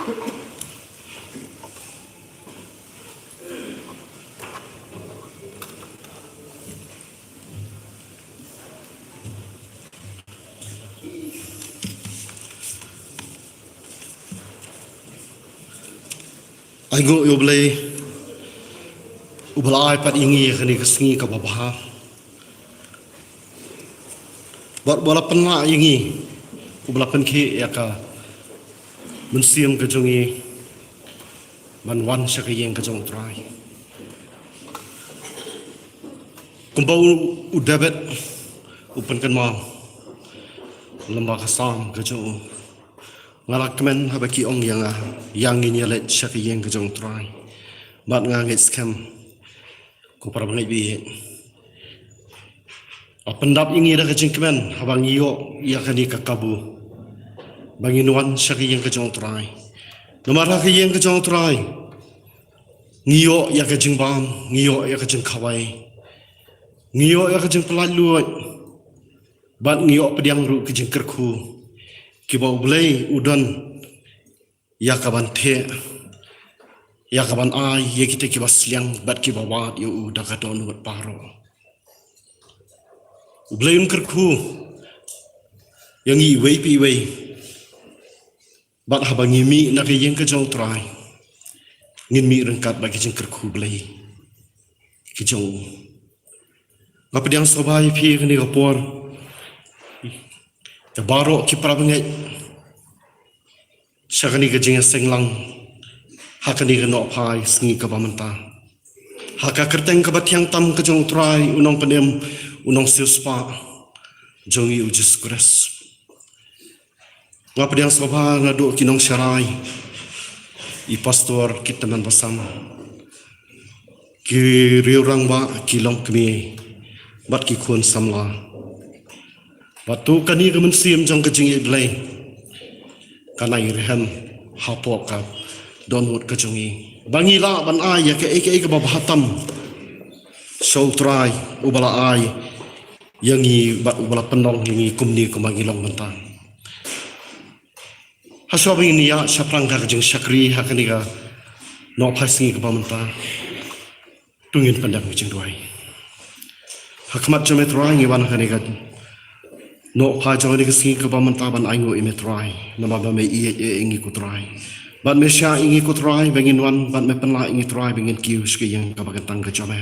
Aigo yoblay ubalai pat ingi kani kesengi ka babaha. Bala penla ingi ubala penki ya ka mensiam ke jongi manwan syakayeng ke jong trai. Kumbau udabet upan kan mau lembah kasam ke jong ngalak kemen habaki ong yang ini let syakayeng ke jong trai. Mat ngangit scam ku para bangai bi pendap ingi dah kecing kemen habang iyo ya kani kakabu banginuan syakayeng ke jong trai. Nomor kayeng ke jong trai ngiyo ya kecing bam ngiyo ya kecing kawai ngiyo ya kecing pelaluat bat ngiyo pediang ru kecing kerku kibau belai udan ya kaban te ya kaban ai ya kita kibas liang bat kibawat yu udah kadon buat paro belai kerku yang i wei pi wei bat habangi mi nak yang ke jong trai ngin mi rengkat bagi jeng kerku belai ke jong ngapa diang sobai pi kini kapor ya baro ki prabangai syakani ke jeng senglang hakani ke nok pai sengi ke pamenta haka kerteng ke batiang tam ke jong trai unong penem unong siuspa jongi ujus kures ngapa diang sobai ngadu kinong syarai i pastor kita man basam ki riurang ba kilong kemi bat ki khun samla batu kani ke mensiam jong ke jing iblai kana irham hapok ka donut ke jongi bangila ban ai ya ke ke babahatam show try ubala ai yangi bat ubala penong yangi kumni kumangilong mentang hasabi ni ya saprang ka jeng syakri hakani ka no phasingi ka pamenta tungin pandang jeng duai hakmat jome trai ngi wan hakani ka no pha jong ni kesingi ka pamenta ban aingo ime trai nama ba me i ingi ku trai ban me sha ingi ku trai bengin wan ban me penla ingi trai bengin kiu ski yang ka bagantang ka jome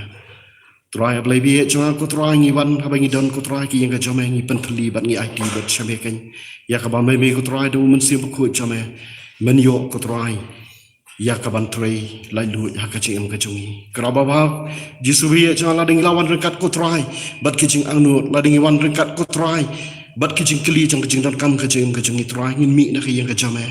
trai ablai bi jong ku trai ngi wan habangi don ku trai ki yang ka jome ngi pentli ban ngi IT bat shame ken ya ka ba me ku trai do mun sim ku jome men yo ku trai ya ka ban trai lai lu ya ka ching ka jungi kraba ba jisu bi jong la ding lawan rekat ku trai bat ki jing angnu la ding wan rekat ku trai bat ki jing kli jong jing dan kam ka jing ka jungi trai ngin mi na ka yang ka jome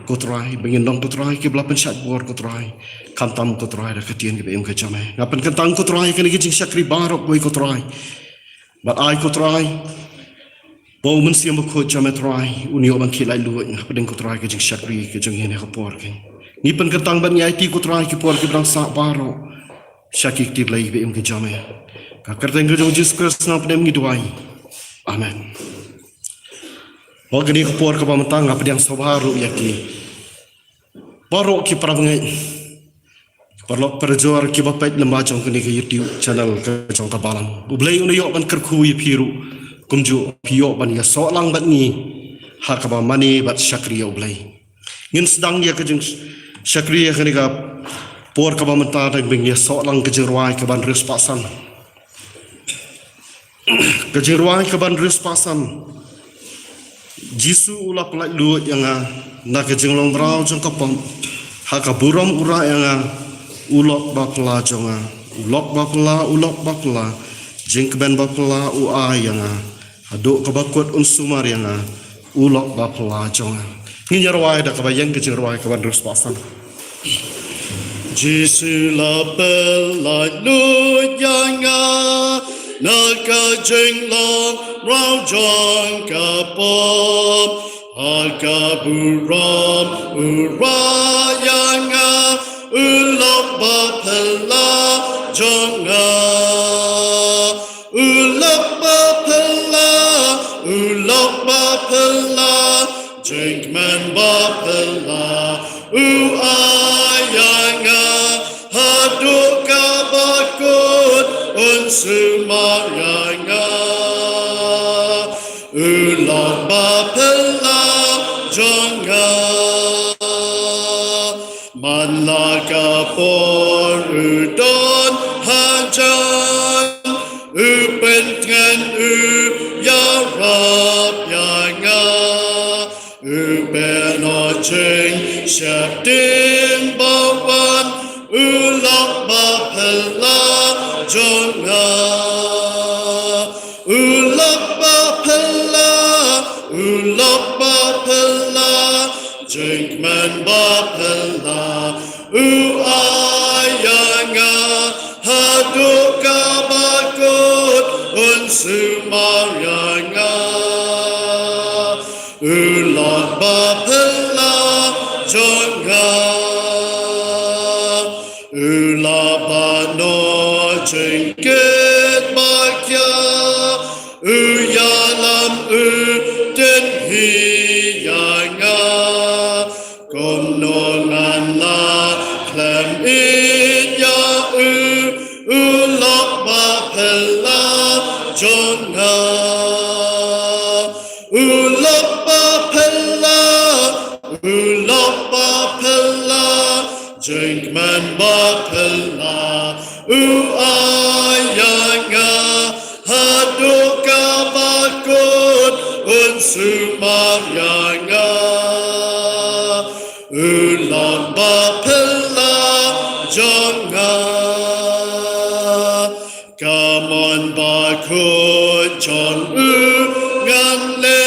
ku trai bengin dong ku trai ki bla pen shat bor ku trai kam tam ku trai da ka tien ki be ka jome ngapen kentang ku trai ka ni jing syakri barok boy ku trai bat ai ku trai bau men siam ku jome trai unio bang ki lai lu ngapen ku trai ka jing syakri ka jing ne ka por ki ni pen kentang ban ngai ti ku trai ki por ki brang sa barok syakik ti lai be ka jome ka kerteng ka jong Jesus Christ na pedem ngi duai amen. Wagani kupor ka pamatang apa yang sabaru yaki. Baru ki prabangai. Parlok perjuar ki bapait lembajong kini ke YouTube channel ke jong tabalang. Ublay unayo ban kerku piru kumju piyo ban ya solang bat ni hakaba mani bat syakriya ublay. Ngin sedang dia ke jong syakriya kini ka por ka pamata dag bing ya solang ke jerwai ke ban ris pasan. Ke jerwai ke ban ris pasan. Jisu ulah pelak luat yang nak jenglong rau jong kapam haka buram ura yang ulok bakla jong ulok bakla jengkben bakla ua yang aduk kebakut unsumar yang ulok bakla jong ini rawai dak kabayang ke rawai kaban terus pasang Jisu la pelak luat yang nak jenglong rau jong kapam haka buram urayanga ulok bapela jonga ulok bapela jeng man bapela ayanga haduka bakut unsumayanga ulok bapela jonga manlaka por udon hajan upenkan yarab yanga ubenojeng syabdin bawan ulok bapela jonga ulok bapela jengman bapela ayanga haduka bakut unsumayanga ulok bapela jonga ulabano jengket bakya uyalam uden hiyanga komnonganlah klem inya ulok bapela jonga ulok bapela jengman bapela ayanga haduka bakut unsumayanga ulok bapela jonga kamon bakut jon ngan le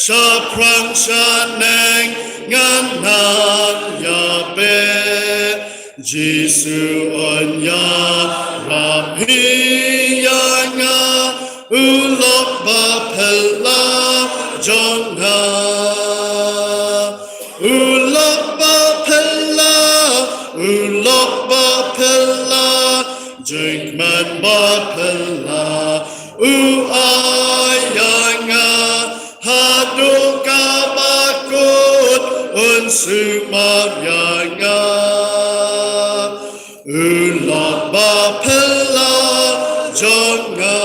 saprang saneng ngan nan ya be Jisu onya rabhiyanga ulok bapela jonga ulok bapela jengman bapela ayanga haduka bakut unsumayanga ulok bapela jonga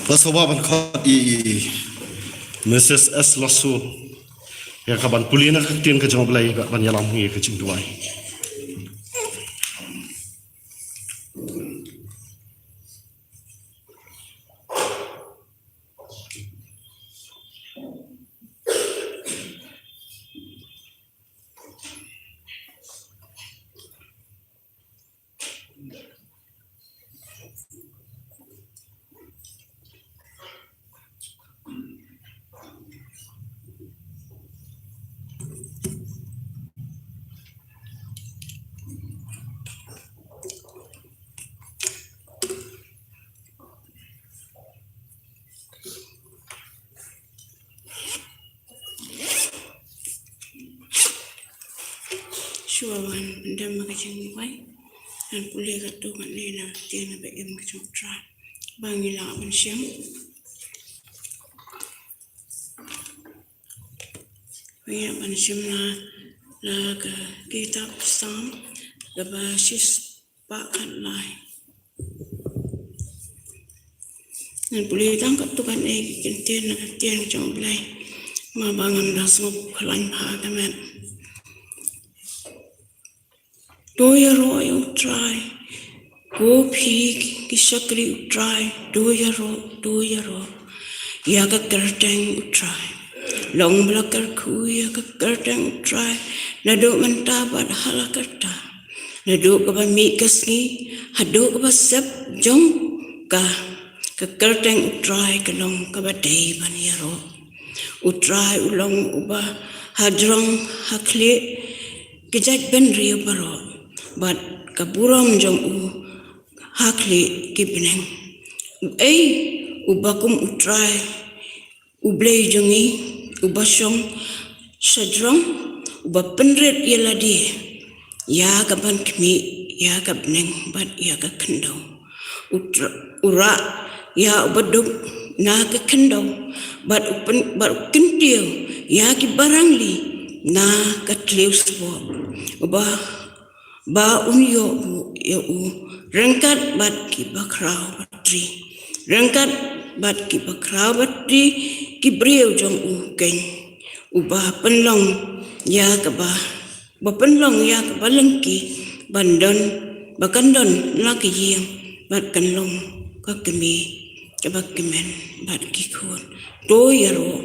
pasawaban khat Mrs. S. Lasso ya kaban pulina kaktin ka jong blai ban yalam ngi ka jing duai Shuawan benda makajeng wai dan pulih katu maknena tiada bagian kacung try bangilah aban siam bangilah aban siam la ke kitab Psalm ke basis pakat lai dan pulih tangkap tu kan tiada kacung belai ma bangan dah semua kelan hagaman do ya ro you try go pig kisakri try do ya ro ya ka kerteng try long blakar ku ya ka kerteng try na do menta bad halakarta na do ka ba mi kasni hado ka ba sep jong ka kerteng try ka long ka ba dei ban ya ro utrai ulong uba hadrong hakle kejak ben rio baro but kaburam jong hakli kibneng ubakum utrai ublei jongi ubasong sadrong ubapenret yeladi ya kaban kmi ya kabneng but ya ka kendau ura ya ubaduk na ka kendo bat kintiyo ya ki barangli na ka tleusbo ba unyo ya rengkat bat ki bakrau batri rengkat bat ki bakrau batri ki brio jong keng uba penlong ya ka ba penlong ya ka balengki bandon bakandon laki yang bat kanlong ka kemi kemen bat kikun do yaro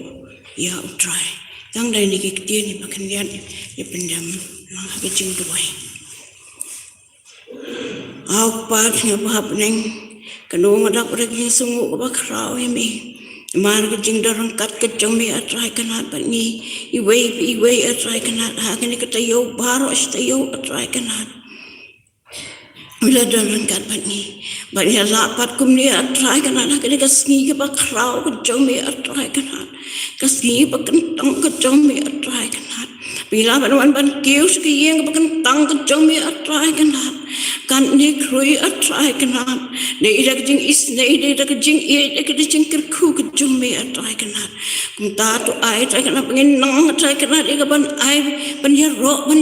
ya utrai tang dai ni kikti ni makan dia ni pendam lang haging duai au pat ni bahap neng kanu madak ragi sungu ba krau mi mar haging darang kat ke jome atrai kanat bat ni iwe atrai kanat ha kan ketayo baro stayo atrai kanat bila dalam kat bat ni lapat kumni atrai kanat kini kasni ke bakrau ke jome atrai kanat kasni bakentang ke jome atrai kanat bila ban kius ke yang bakentang ke jome atrai kanat kan ni krui atrai kanat ne ida jing is ne ida jing e ida jing kerku ke jome atrai kanat kumta tu ai atrai kanat pengin nang atrai kanat ida ban ai ban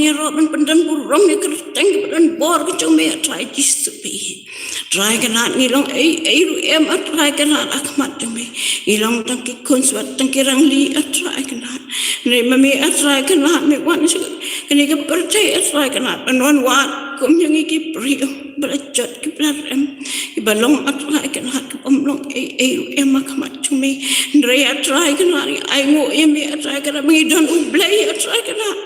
yero ban pendan burong ne kerteng ban bor ke jome atrai jisupi try kanat nilong ay ru em atry kanat akmat jome ilong tangki konswat tangki rangli atry kanat ne mami atry kanat me wan kani ka percaya atry kanat anon wat kum yang iki prio berjot ki blarem ibalong atry kanat omlong ay ru em akmat jome ndre atry kanat ay ngo em atry kanat mengidon ublay atry kanat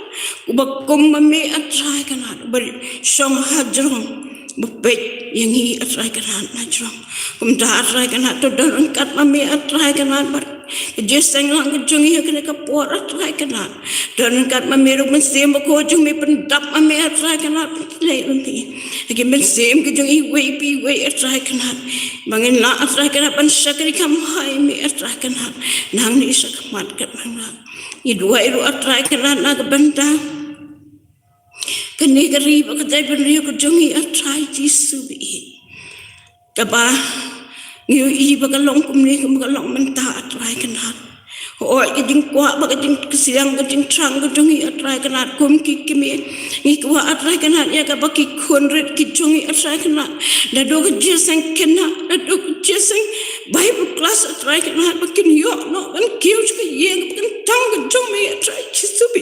ubakum mami atry kanat ber song hajrong bepet yang hi atrai kanat najrong kumda atrai kanat to daran kat mami atrai kanat bar jeseng lang kejungi kena kapor atrai kanat daran kat mami ru mensim ko jung mi pendap mami atrai kanat le lumpi lagi mensim kejungi we atrai kanat bangin la atrai kanat pan sakri kam hai mi atrai kanat nang ni sakmat kat mangla i dua iru atrai kanat na benda kani gari bakadai beriu kujongi atrai jisu bi kaba ngiu i bakalong kumni bakalong menta atrai kanat o kejing kwa bakajing kesiang kejing trang kujongi atrai kanat kum ki kimi ngi kwa atrai kanat ya ka baki konret kijongi atrai kanat da do jeseng kanat da do jeseng bible class atrai kanat bakin yo no ban kiu ka yeng bakin tang kujongi atrai jisu bi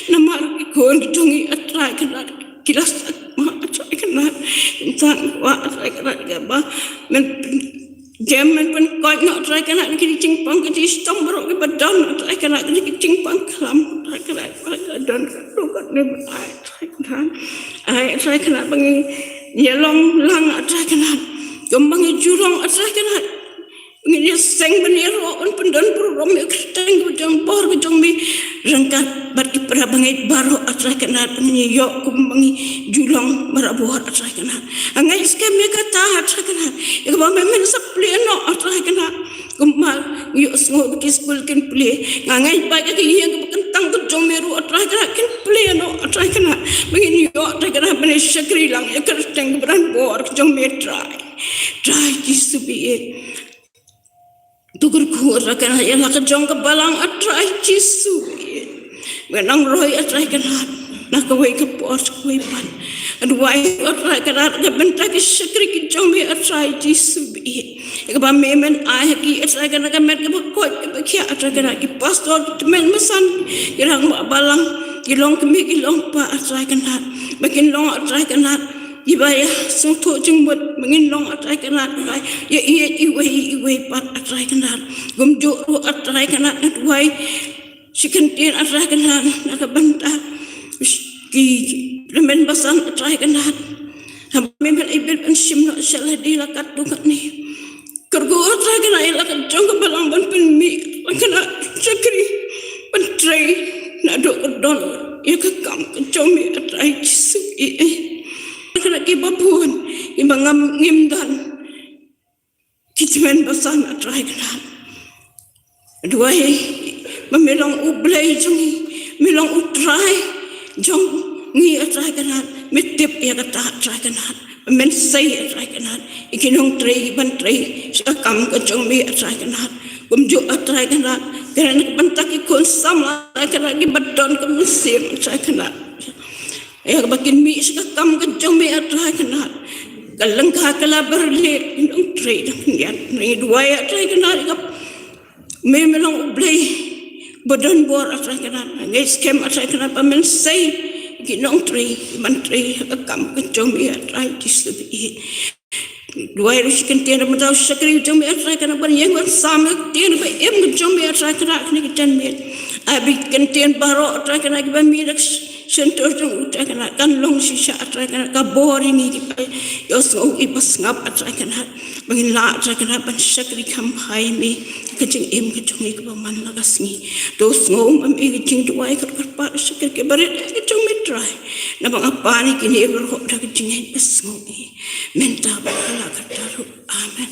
namar ki kon kujongi atrai kanat kilas ma atrai kanat insan wa atrai kanat ga ba men Jamen pun kau nak try kena kini cingpang kini stom berok ke badan try kena kini cingpang kelam try kena badan dokat ni try kena bangi nyelong lang try kena gembangi jurong try kena bangi seng beniro on pendan purom kerteng gudang bor gudang mi rengkat bat kipra bangi baro try kena bangi yok kumbangi julong marabuhat try kena angai skem me kata try kena ikba memen sapli no try kena kumal yo semua bagi school kan play ngangai bagi ke yang kentang ke jomeru try kena kan play no try kena bangi yo try kena bani syakri lang ya kerteng beran bor jomer try jisubi tugur kur kena ya nak jong ke balang try jisubi menang roy try kena nak kawai ke bor kawai pan aduai try kena ke bentak syakri ke jomer try jisubi ikba memen ai ki atrai kana kamet ke bakot ke bakia atrai kana ki pastor temen mesan irang balang kilong kemi kilong pa atrai kana bakin long atrai kana ibaya sungto jengmut mengin long atrai kana ya iwe pat atrai kana gumju ru atrai kana duai sikentin atrai kana nak banta ki temen basan atrai kana memen ibel pensim no salah dilakat dukat ni kergo atrai kena elak jong balang ban penmi kena sakri pentrai nak dok kedon ya ke kam ke jomi atrai jisu kena ki babun imangam ngimdan kitmen basan atrai kena duai memelong ublai jongi melong utrai jong ngi atrai kena mitip ya kata atrai kena men say atrai kanat ikinong tray ban tray sa kam ka chong mi atrai kanat kumjo atrai kanat karena bantak ikon sama karena gibadon kum sim atrai kanat ya bakin mi sa kam ka chong mi atrai kanat kalang kala berle inong tray yan ni dua atrai kanat kap me melang ublay badon bor atrai kanat ngai scam atrai kanat pa men say ginong tray mantray akam kachong mi atray disabi dua harus kentian ramadaw sakri kachong mi atray kana ban yang wan sama tian ba em kachong mi atray kana kini kitan mi abi kentian baro atray kana ki ba mi dak sentor jong atray kana kan long sisa atray kana ka boring ni pa yos ngau ibas ngap atray kana bangin la atray kana ban sakri kam hai mi kaching em kachong mi ka man lagas ni dos ngau am i kaching duai ka pa sakri ke baret kachong mi try na bang apa ni kini berhok dah kaching ai bas ngau ni menta bakala kataru amen.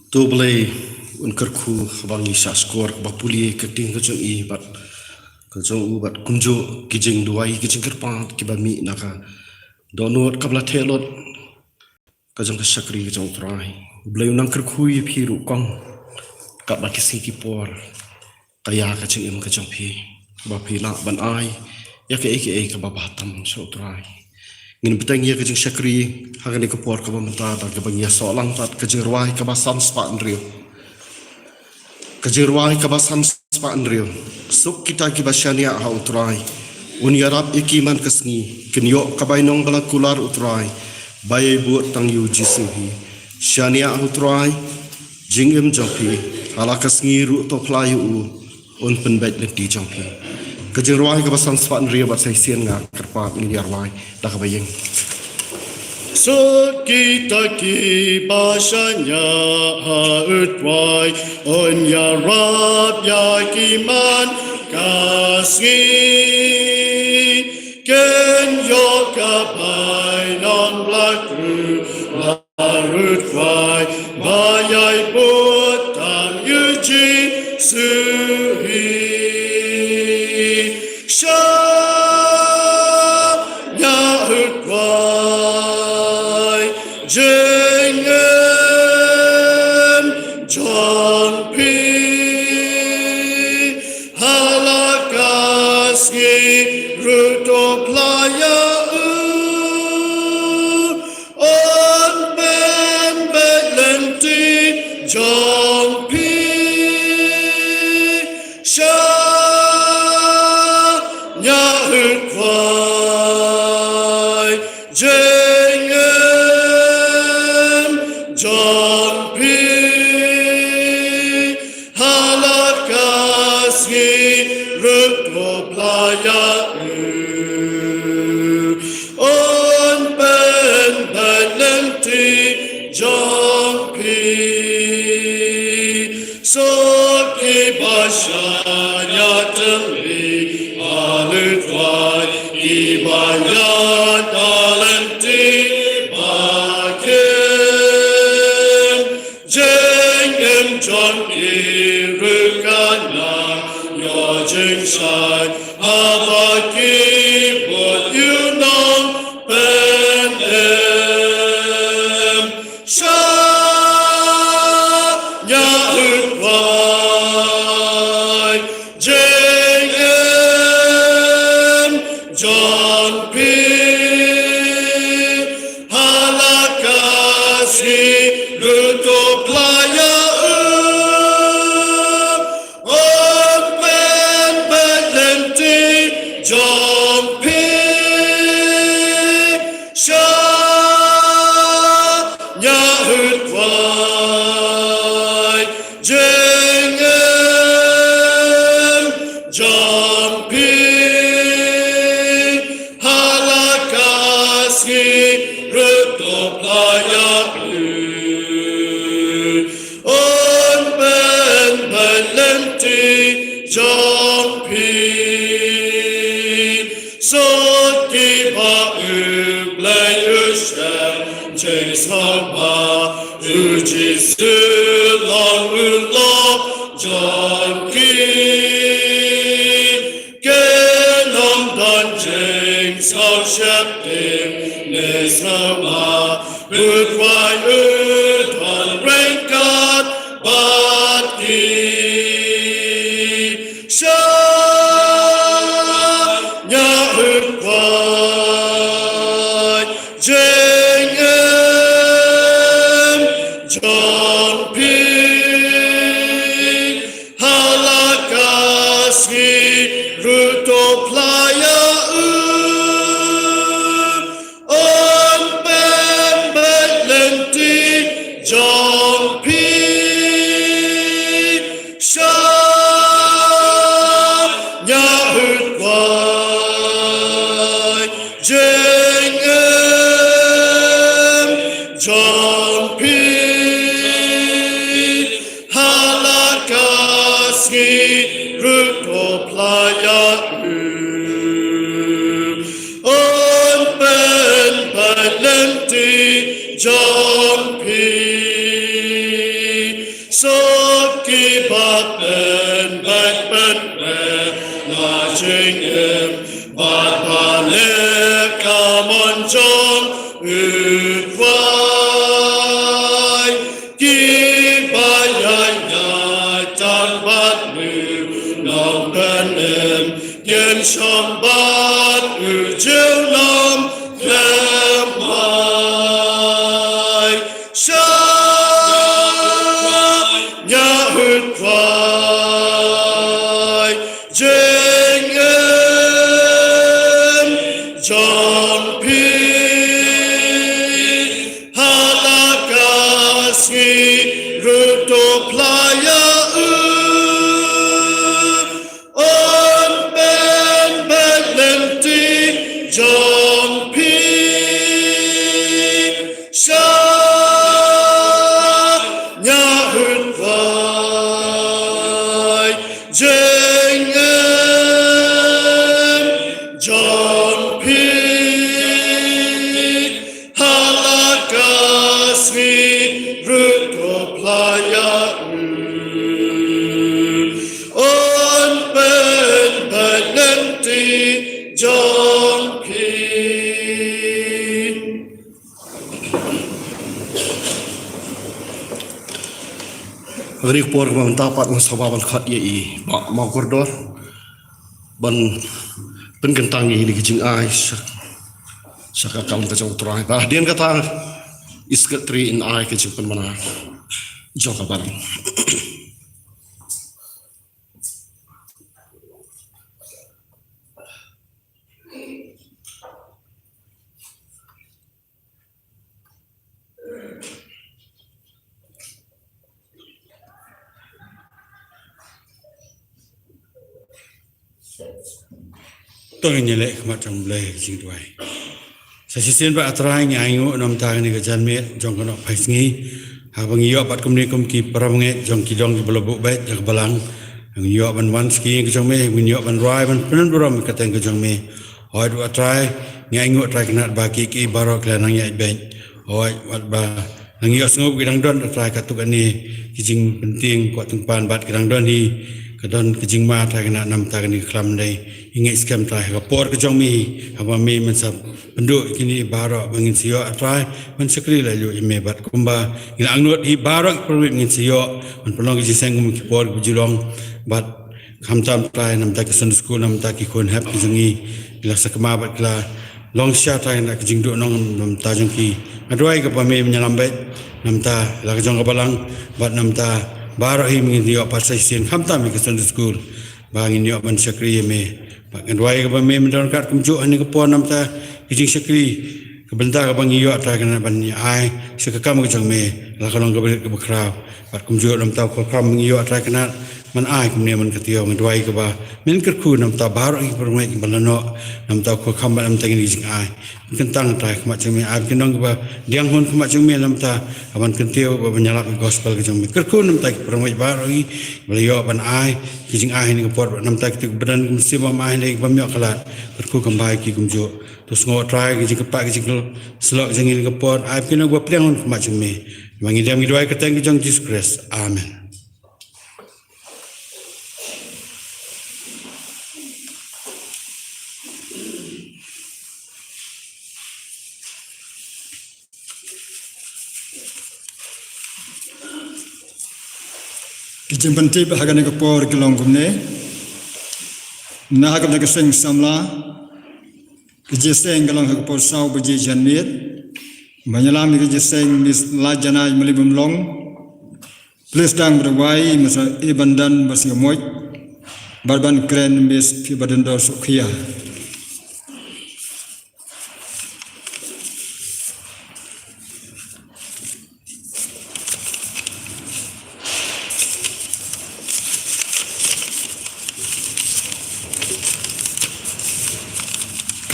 Tu boleh unkerku bangi saskor bapuli keting kejong I bat kejong U bat kunjo kijing duai kijing kerpat kibami naka donor kabla telot kejong kesakri kejong trai boleh unang kerku I piru kong kap baki singki por kaya kejong im kejong pi bapi nak ban ai ya ke babatam so trai ngin betang ia kejeng syakri hagani kepor ka bamenta ta ka bangia solang tat kejerwai ka basan spa andrio kejerwai ka basan spa andrio suk kita ki basyania ha utrai unyarap ikiman kesngi kenyo ka bainong kala kular utrai baye buat tang yu jisuhi syania utrai jingem jopi ala kesngi ru to playu un penbait lenti jopi kejerwai ka basan spa andrio bat sai sien nga kerpat ngiarwai dah kabayeng so kita ki basanya hautwai on ya rab ya kiman kasih ken yo kapai non blaku hautwai bayai putam yuji suhi Jengem Jampi Halakaski Ruto Playa On Ben Betlenti Jampi Shah Nyahukwai Jampi halakasgi rukro playa on ben belenti jampi soki bashanya tembi alutwai ibanyan talenti John Irukana, your Jinsai, Abaki, what you know, Ben Shah, Yahukwai, J.M. John P. Halakasi, Luto Playa. Joy. John P. So keep up, play your share, chase how Jesus long love, John King, get on dungeons, how shepherding, Nesama, good wine, on rain God, but he shall Yahweh wine, John P. Halakasi Ruto Playa On Bembelenti John P. Shah Yahud Wai John P. Halakasi Ruto Playa On Ben Valenti John P. Soki Batman Batman Lodging him But Balek Amon John Udwai Kibayaya Tan Batmu Nam Benem Yen Shambat Ujilnam Lemai Shah Yahud Kwai John P. Halakasi Ruto Playa On Ben Belenti John P. Shah Yahud Vai John P. Halakasi Ruto Playa On Ben Belenti John P. Agri por tapat ng sababan khat ye ba mau kordor ban penkentang ini kijing ai saka kaum ta jong trai ba dian kata iskat tri in ai kijing pen mana jong kabar Tong nyelek macam boleh jing tuai. Sasisen ba atrai nyanyo nam tang ni gajan me jong kono paisngi habang iyo pat kumni kum ki paramnge jong ki dong ki bolobu bet jak balang ang iyo ban wan ski ki jong me win iyo ban rai ban penan buram ka teng ki jong me hoi du atrai nyanyo atrai kenat ba ki barok la nang yai bet hoi wat ba ang iyo sngop ki dang don atrai ka tuk ani ki jing penting ko tumpan bat ki dang don hi kadon kijing ma ta kena nam ta ni klam dai ingai scam ta ka por ke jong mi apa mi men sab penduk kini barok bangin sio atrai men sekri la lu ime bat kumba ila angnut hi barok perwit ngin sio men pelong ki seng kum ki por ku julong bat kham tam tai nam ta ke sun school nam ta ki kon hap ki jungi ila sakma bat kla long shot ta na kijing du nong nam ta jong ki adwai ka pa mi menyalam bet nam ta la ka jong ka balang bat nam ta Baru ini mengini apa sesian khamta me ke Sunday school bangin yo ban sakri me bangan wai ke me mendon kat kumju ani ke pon nam ta kijing sakri ke benta ke bangi yo ta kana ban ai sekakam ke jong me la kalong ke ke bakrau bat kumju nam ta ko kam mengi yo ta kana มันอายกุมเนี่ยมันกระเตียวมันด้วยก็ว่ามันก็คือนำตาบาร์อีกประมาณบัลลังก์นำตาขวคำมันนำตากินจิงอายมันกันตั้งใจขมาจังมีอายกินน้องก็ว่าเลี้ยงคนขมาจังมีนำตามันกันเตียวว่าบรรยากาศกอสเปลก็จังมีก็คือนำตาประมาณบาร์อีบริยอบันอายกิจิงอายนี่ก็ปวดนำตาติบันกุมเสียบมาอายนี่ก็มีอักขระก็คือกำบายกิกุมโจterus ngotrai gizi kepak gizi selok jengin kepot ai pina gua pliang macam ni mangi dia ngidoi keteng ki jong Jesus Christ amen Kijin penting bahagian kepor kelong kumne, nah agak nak seng samla, kijin seng kelong kepor sau biji janmir, banyalam kijin seng mis lajanai melibum long, plus dang berwai masa ibandan masih moy, barban keren mis pi badan dor sukia.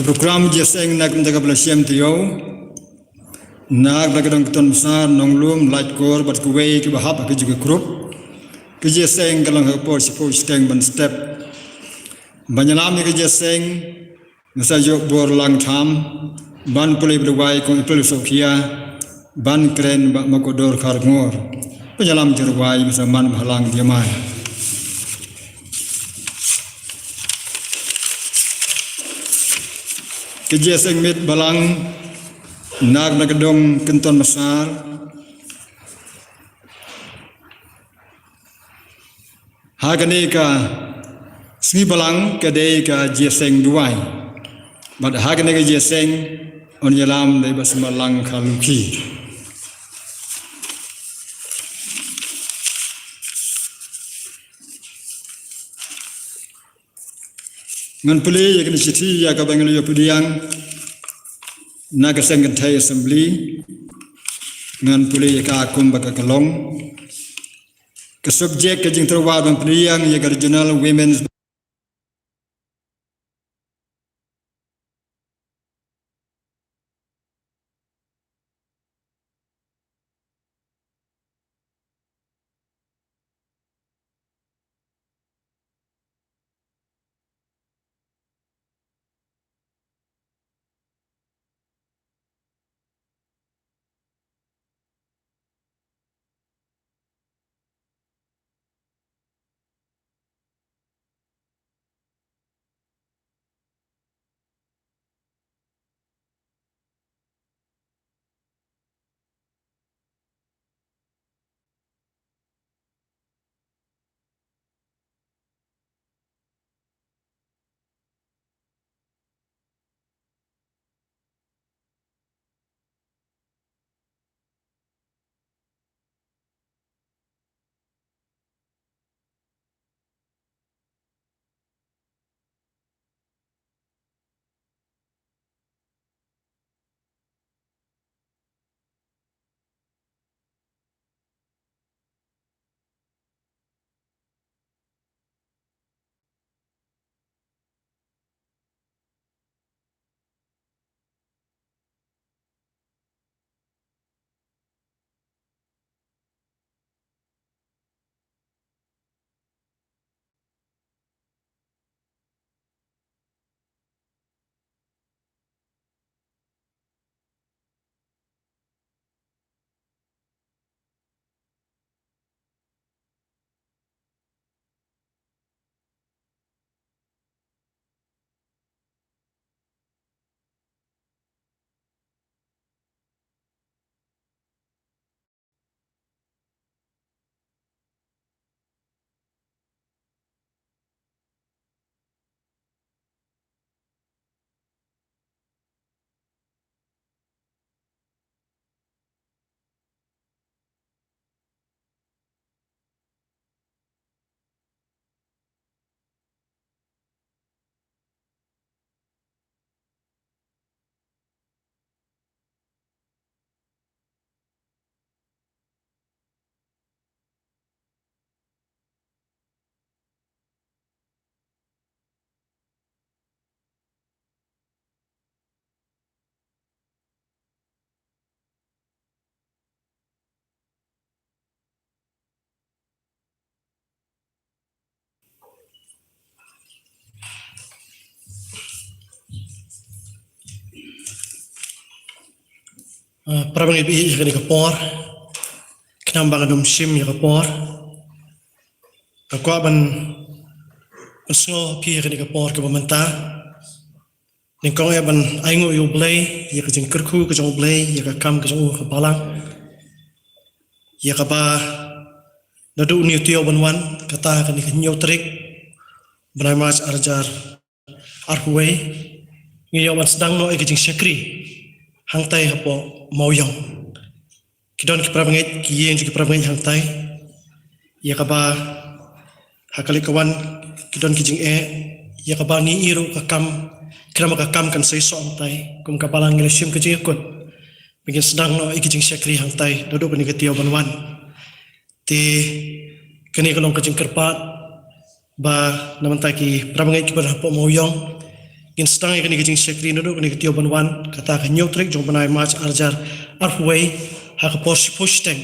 Program jeseng nak menjaga pelasiam tiau, nak berkedang keton besar nonglum light core bat kuwei ke bahap ke juga grup, ke jeseng kalau hapor sipo steng ban step, banyalam ke jeseng masa jok bor lang tham, ban pulih berwai kong ipul sokia, ban keren bak makodor karngor, banyalam jerwai masa man halang diamai. Kerja sengmit balang nak nagadong kenton besar hagani ka sni balang kadai ka jeseng duai bad hagani ka jeseng on yalam dai basmalang kaluki ngan puli ya kini citi ya ka bangal yo pudiang na ka seng thai assembly ngan puli ya ka akum ba ka kalong ka subject ka jing terwa ban pudiang ya ka regional women's Parang ibi ya kani kapor. Kinambang adum sim ya kapor. Kakwa ban sngo pi ya kani kapor ke pamanta. Ning kong ya ban aingo yu blay ya kajing kerku kajong blay ya kakam kajong kapalang. Ya kaba nadu niu tio banwan kata kani kanyo trik banai mas arjar arhuwe ngiyo ban sedang no kajing syakri hangtai hapo mauyong. Kidon ki prabangit ki yen ki prabangit hangtai ya kaba hakali kawan kidon kijing ya kaba ni iru kakam kira kakam kan seiso hangtai kum kapalang ngilashim kijing akut bikin sedang no kijing syakri hangtai dodok ni ketio banwan ti kani kalong kijing kerpat ba namantai ki prabangit ki hapo mauyong gin sedang kani kijing syakri dodok ni ketio banwan kata kanyo trik jong banai mas arjar arhuwe hak push teng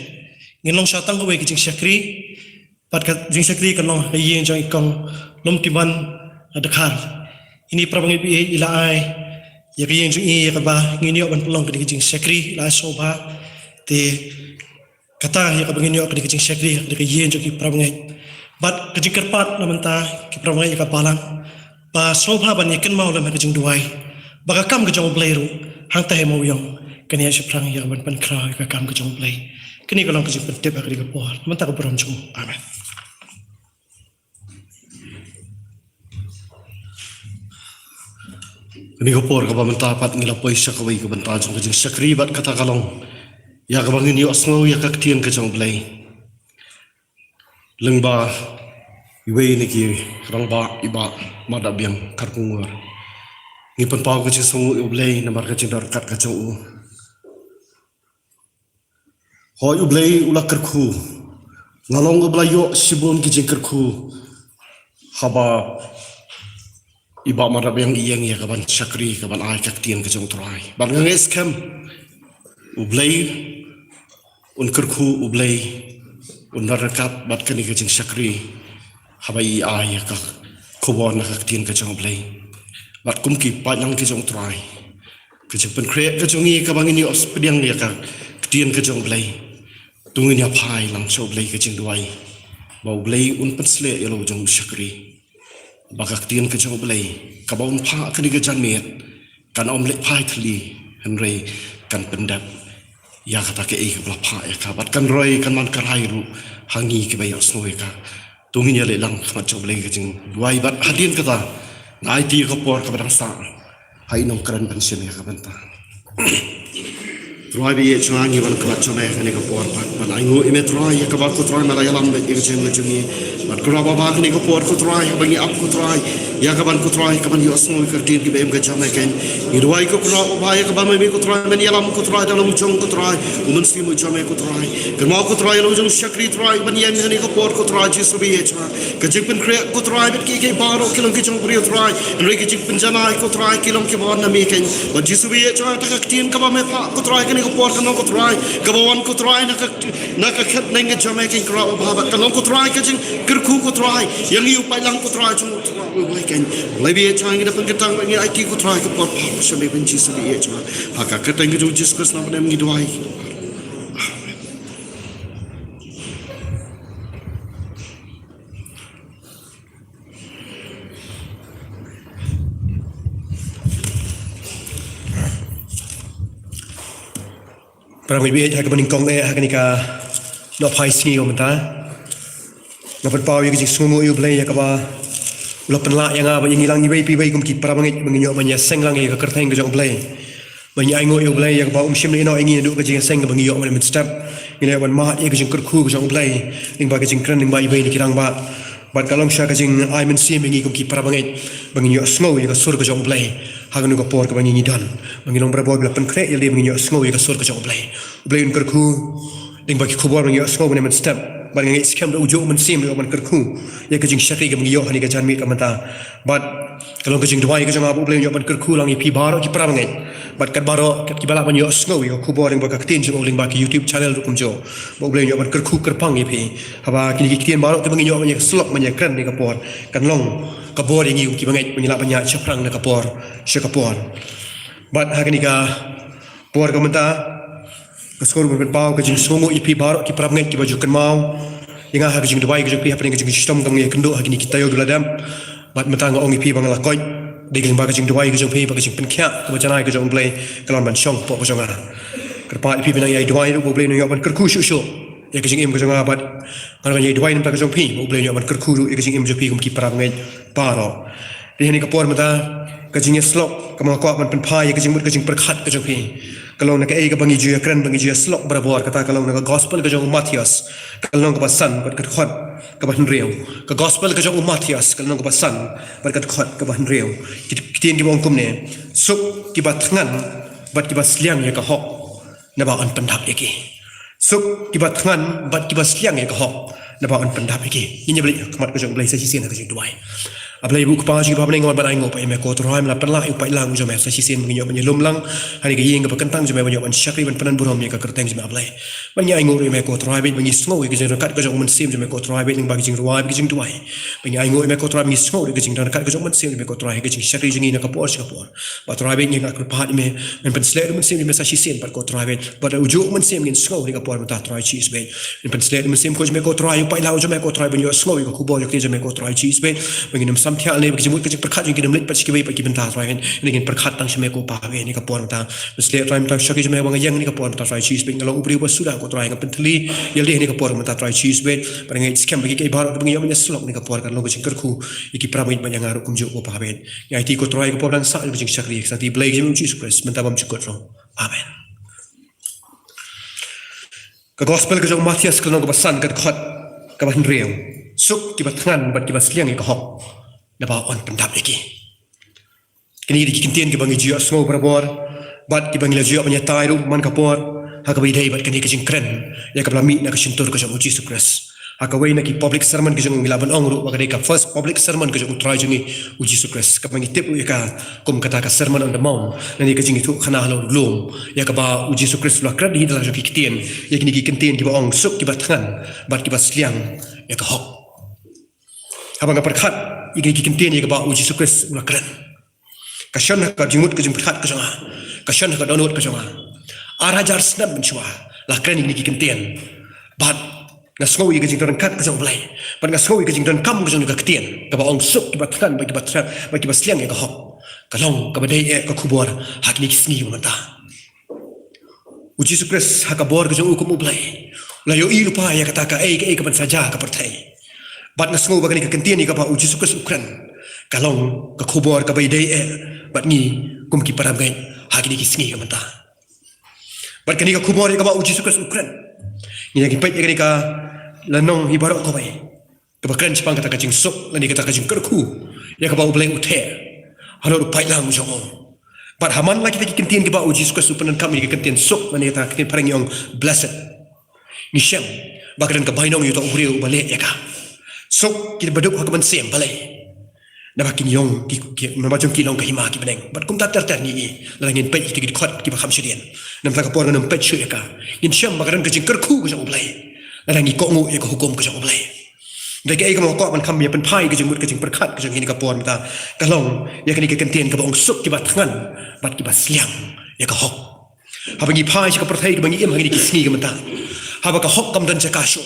ngilong satang ko kijing syakri pat ka jing syakri kanong yen jong ikong lom tiban adakar ini prabang ibi ila ai ya yen jong ya ba nginyo ban pelong kijing syakri la soba te kata ya ka nginyo kijing syakri de yen jong prabang bat kijing kerpat namanta ki prabang ya ka palang ba soba ban yakin mau lam kijing duai baka kam kijong blairu hang tahe mau yong kani ya prang ya ban pan kra ka kam kijong blai kini kalong kijing pentep ka de por namanta ko beram jong amen. Kini kapor ka pamentapat ngila poisya kaway ka bantajong kajing syakribat kata kalong ya kabangin yu asngaw ya kaktiyan kajong blay lengba iway ni ki rang ba iba madabyang karkungur ngipan pao kajing sungu yu blay namar kajing darkat kajong u ho yu blay ulak kerku ngalong ublay yu sibun kajing kerku haba iba marab yang iyang ya kaban syakri kaban ay kaktian kajong turai ban nganges kem ublay kerku ublay narakat bat kani kajing syakri habai ay kak kubon na kaktian kajong ublay bat kumki panjang kajong turai kajing penkreat kajong i kabangin yu pediang ya kaktian kajong ublay tungin ya pai lang so ublay kajing duai ba ublay pensle yalo jong syakri bakak tian ke jong blai kabau pa ke diga janmet kan omlet pai thli henry kan pendap ya kata ke ke bla pa ya kabat kan roi kan man karai ru hangi ke bayo snoi ka tungin ya le lang khamat jong blai ke jing duai bat hadin kata ngai ti ko por ka badang sa hai nom kran pension ya ka banta Troy bi chuang yiwan kabat chome kani ko por pat aingo ime troy ya kabat ko troy mala yalam be irjem le jungi bat graba ba kani ko por ko troy bangi ap ko troy ya kaban ko troy kaban yo asmo kertin ki bem ga chome ken irwai ko kro ba ya kaban me ko troy men yalam ko troy dalam chong ko troy umun si mo chome ko troy kerma ko troy lo jung shakri troy ban yan kani ko por ko troy jisu bi ye chwa ka jik pen kre ko troy bet ki ke baro kilong ki chong pri troy enre ki jik pen jana ko troy kilong ki bon na me ken ba jisu bi ye chwa ta ka tin ka ba me pa ko troy kani ko por kanong ko troy kabawan ko troy na ka khat nang ke chome ken kra ba ba kanong ko troy ka jing kerku ko troy yang yu pai lang ko troy chung ken lebi e chang ida pangkatang ngi ai ki ko troy ko por pa so me ben jisu bi e chwa ha ka ka tang ju jis kris na nem ngi duai Parang ibi ay hakabaning kong hakanika no pai singi o menta ngapat pau yung sungu yung blay yakaba ulapan la yang apa yang hilang ibi pi kum ki para mangit menginyo banya seng lang ya kerteng ke jong blay banya aingo yung blay yakaba sim le no ingin duk ke jing seng ke menginyo men step ini wan ma ya ke jing kerku ke jong blay ning ba ke jing kren ning ba ibi ni kirang ba bat kalong sya ke jing ai men sim mengi kum ki para mangit menginyo snow ya ke sur ke jong blay hagan ko por ke bangi dan mangilong berabo bila penkre ya le menginyo snow ya ke sur ke jong blay blay un kerku ding bagi kubur menginyo snow men step bagi ngit scam ujo men sim yo men kerku ya ke jing syaki ke menginyo hani ke janmi ke mata bat kalau ke jing duai ke jong abu blay yo men kerku lang ipi baro ki para mangit bat kat baro kat ki bala menginyo snow yo kubur ding baka tin jong ling baki youtube channel rukum jo bo blay yo men kerku kerpang ipi haba kini ki tin baro ke menginyo men slok men kren ni kapor kan long kapor yang ki mangit menyilap banyak chaprang na kapor syakapor bat hakani ka por ka mata Kaskor ben pau ka jing somo ipi barok ki prab ngai ki baju kan mau inga ha jing duai ka jing pi hapeng ka jing sistem kam ngai kendo ha kini kita yo duladam bat matang ong ipi bang la koi degeng ba ka jing duai ka jing pi ba ka jing pen kya ka bacana ka jong play kalon ban shong po ka jong ara kerpa ipi benang yai duai ru bo play no yo ban kerku shu shu ya ka jing im ka jong abat kan yai duai nam ta ka jong pi bo play yo ban kerku ru ya ka jing im jo pi kum ki prab ngai paro di hani ka por mata ka jing slok ka ma ko ban pen phai ka jing mut ka jing perkhat ka jong pi kalau nak ka bangi juya kran bangi juya slok berabor kata kalau nak gospel ka jong Matius kalau nak pasan bat ka khot ka ban reu ka gospel ka jong Matius kalau nak pasan bat ka khot ka ban reu kitien ki bong kum ne sup ki bat ngan bat ki bas liang ya ka hok na ba an pandap eki sup ki bat ngan bat ki bas liang ya ka hok na ba an pandap eki inya beli kamat ka jong beli sa sisen ka jong duai ablai bu kpa ji babne ngon banai ngo pa me ko troim la perla u pa lang jo me sa sisen ngi me lum lang hani ga yeng ga kentang jo me banyo ban shakri ban panan burom me ka kerteng jo me ablai banya ngo me ko troim bangi snow ga jeng kat ga jo man sim jo me ko troim ning ba jing ruai ga jing duai banya ngo me ko troim ngi snow ga jing kat ga jo man sim me ko troim ga jing shakri jing na ka por ka por ba troim ngi ka pa me men pen sled man sim me sa sisen par ko troim ba u jo man sim ngi snow ga por ta troim cheese be men pen sled man sim ko jo me ko troim pa la jo me ko troim banyo snow ga ku bo jo ke jo me ko troim cheese be bangi nam sam thia le jimut ke perkhat jing kidam lit pa sikwe pa kibenta troin ni gen perkhat tang shme ko pa ve ni ka por ta sled troim ta shaki jo me wang yang ni ka por ta troim cheese be ngalo ubri ba suda ko troim ka pentli yelde ni ka por ta troim cheese be par ngai scam ba ke bar bangi yom ni slok ni ka por kan lo jing kerku iki pramit ban yang aru kum jo ko pa ve ngai ti ko troim ka por dan sa jing shakri sa ti blai jim Jesus Christ mentabam chukot ro amen ka gospel ka jong Matius ka no ka basan ka khot ka ban reu suk ki batngan bat ki basliang ka hok na ba on pendap iki kini di kintien ki bangi jio smo berabor bat ki bangi la jio banya tai ru man kapor ha ka bidai bat kini ka jing kren ya ka blami na ka shintur ka jong Jesus Christ ha ka wei na ki public sermon ka jong milaban ong ru ba ka first public sermon ka jong utrai jong Jesus Christ ka bangi tip ya ka kum kata ka sermon on the mount na ni ka jing itu khana halo lum ya ka ba Jesus Christ la kred hi dalam ki kintien ya kini ki kintien ki ba ong suk ki batngan bat ki basliang ya ka hok habang ka perkhat igi kintien igi ba Jesus Christ na kren kasyon ka jimut ka jimperkhat ka janga kasyon ka donut ka janga arajar snap menchwa la kren igi kintien bat na snow igi jington kat ka jong blai bat na snow igi jington kam ka jong ka kintien ka ba ong suk ki batkan ba ki batran ba ki basliang ka hok ka long ka badai ka kubor hakni kisni mata Jesus Christ hakabor ka jong ukum blai la yo ilupa ya kata ka ka ban saja ka pertai bat na snow bagani ka kentian ni ka pa uji sukas ukran kalong ka khubor ka baidai bat ni kum ki param gai hakini ki sngi ka mata bat kani ka khubor ka ba uji sukas ukran ni ki pai ka lanong hi barok ko bai ka ba kran chipang kata ka jing sok lani kata ka jing kerku ya ka ba ublai uthe halo pai lang jo bat haman lagi ki kentian ki ba uji sukas upanan kam ni ka kentian sok lani kata ka parang yong blessed ni shem bakran ka bainong yu to uriu bale ya ka sok kita baduk hak man sem balai na bakin yong ki macam ki long ka hima ki beneng bat kum ta ter ni langin pe ki khot ki ba kham shirien nam ta ka por nam pe chu ka in sham magaran ka jing kerku ka jong blai langi ko ngu ka hukum ka jong blai dai ka mo ko man kham ya pen phai ka jing mut ka jing perkhat ka jong ni ka por mata ka long ya ka ni ka kentien ka bong sok ki ba thangan bat ki ba sliang ya ka hok ha bangi phai ka perthai ka bangi em ha ni ki sni ka mata ha ba ka hok kam dan cha ka sho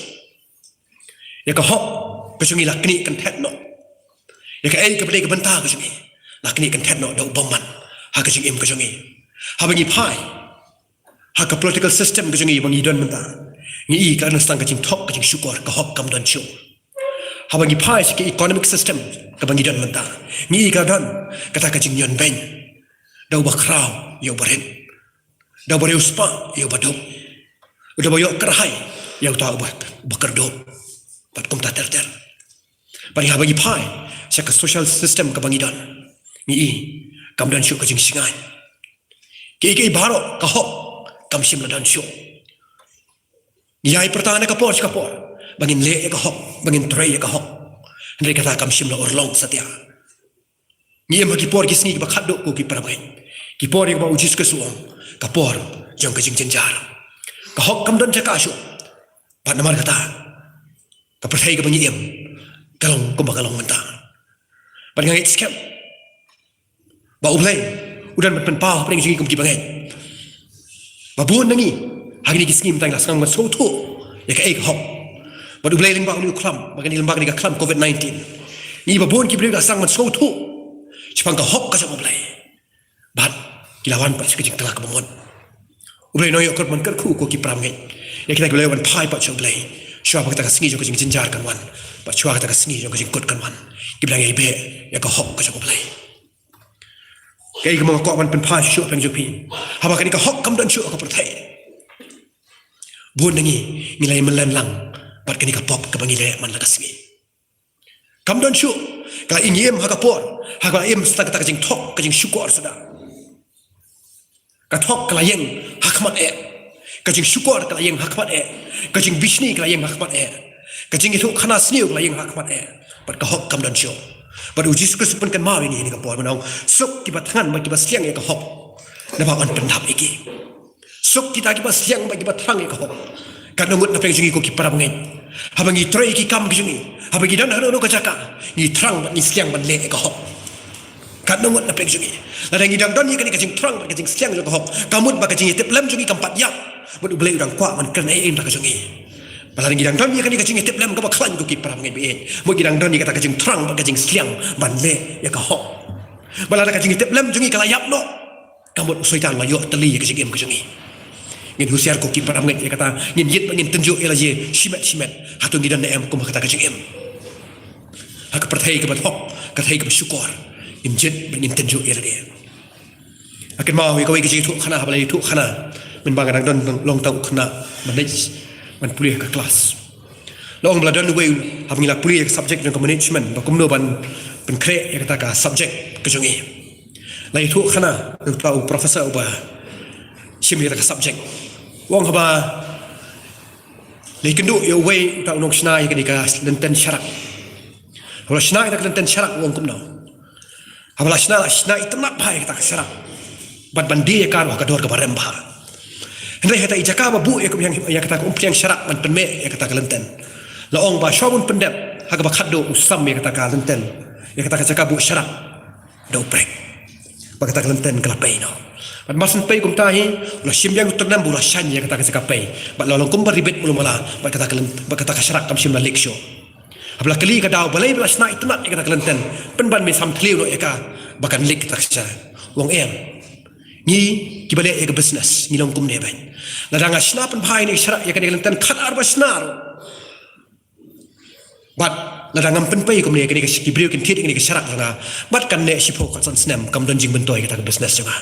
ya ka hok kesungi lakni kan tetno ya ka ka beli ka banta kesungi lakni kan tetno do bomman ha kesungi im kesungi ha bangi pai ha ka political system kesungi bangi don menta ni ka na stang ka jing thok ka jing syukur ka hok kam don chu ha bangi pai ka economic system ka bangi don menta ni ka don kata ka jing yon ben do bakrau yo barin do bare uspa yo badu do boyo kerhai yo ta bakardo pat kum ta ter bagi ha bagi pai syak social system ka bangi dan ni kam dan syuk ka jing singai ki baro ka hok kam sim la dan syuk ni ai pertana ka por bangin le ka hok bangin tray ka hok ndre kata kam sim la orlong satya ni em ki por ki sni ba khaddo ko ki parabai ki por ba ujis ka suong ka por jong ka jing jenjar ka hok kam dan ka shu pat namar kata ka perthai ka bangi em kalong kumba kalong menta pada ngait skam ba ublai udan pen pau pring jingi kum ki bangai ba buon nangi Hari ni kiskim tang lasang mat so tu ya ka ek hok ba du blai lembang ni klam ba ni lembang ni ka klam COVID-19 ni ba bon ki blai lasang mat so tu chipang ka hok ka sa blai bat kilawan pa sikit kelak bomon blai no yo kor man kar khu ko ki pram ngai ya kita blai wan phai pa cho blai shwa ba ta ka singi jo ka jing jinjar kan wan ba shwa ta ka singi jo ka jing kot kan wan ki blai ngai be ya ka hok ka sa blai kai ka ma ko man pen phai shu peng jo pi ha ba ka ni ka hok kam dan shu ka perthai buat nangi nilai melan lang bat kini kapop ke bangile man lakas ngi kam don shu kala ingiem ha kapor ha ka im sta ka jing thok ka jing syukur sada ka thok kala yeng hakmat ka jing syukur kala yeng hakmat ka jing bishni kala yeng hakmat ka jing itu khana sniu kala yeng hakmat bat ka hok kam don shu bat uji Kristus pun kan mau ini kapor manau sok ki batangan ma ki basiang ya ka hok na ba on pendap iki sok kita kiba siang bagi batrang e ko kan ngut na pengjungi ko ki para bangin habangi trei ki kam kijungi habangi dan hano ka jaka ni trang ni siang ban le e ko kan ngut na pengjungi la dangi dang don ni kan ka jing trang ka jing siang ko kamut ba ka jing tep lem jungi kampat yak mut blei udang kwa man kan e im ta ka jungi bala dangi dang don ni kan ka jing tep lem ka ba klan ko ki para bangin be mo gidang don ni ka jing trang ba ka jing siang ban le ya ka bala ka jing tep lem jungi kala yap no kamut soitan la yo teli ka jing em ka jungi ngin husiar ko ki param ngai kata ngin yit ngin tenjo ela je shimet hatu ngidan ne em ko kata ka jing em hak perthai ke bathok ka thai ke syukur ngin jit ngin tenjo ela de akan mau ko wi ke tu khana balai tu khana min bang dang don long tau khana manage man pulih ke kelas long bla don we hab ngila pulih ke subject ke management ba kumno ban pen kre ya kata ka subject ke jungi lai tu khana tau professor ba shimli ka subject wong haba lekendu yo way ta unong snai ka dika lenten syarak wala snai ta lenten syarak wong kumno habala snai tenap bai ka syarak bat bandi ka ro ka dor ka barem ba hendai hata ijaka ba bu yang kata ko umpiang syarak man penme ya kata ka lenten la ong ba shawun pendep ha ka ba khaddo usam ya kata ka lenten ya kata ka jaka bu syarak do prek ba kata ka lenten kala peino Bat masan pay kum tahi la simyang uternam bula shanya kata ka pay bat la kum ribet mulu mala bat kata ka syarak kam simla leksho abla kali ka daw balai bla sna itnat kata ka lenten pen ban me sam tliu no eka bakan lek tak sya wong em ni kibale e business ni long kum ne ban la danga sna pen bhai ni syarak ya ka lenten khat arba snar bat la dangam pen pay kum ne ka kibriu kin thit ni ka syarak nga bat kan ne sipo ka son snem kam don jing bentoy kata ka business juga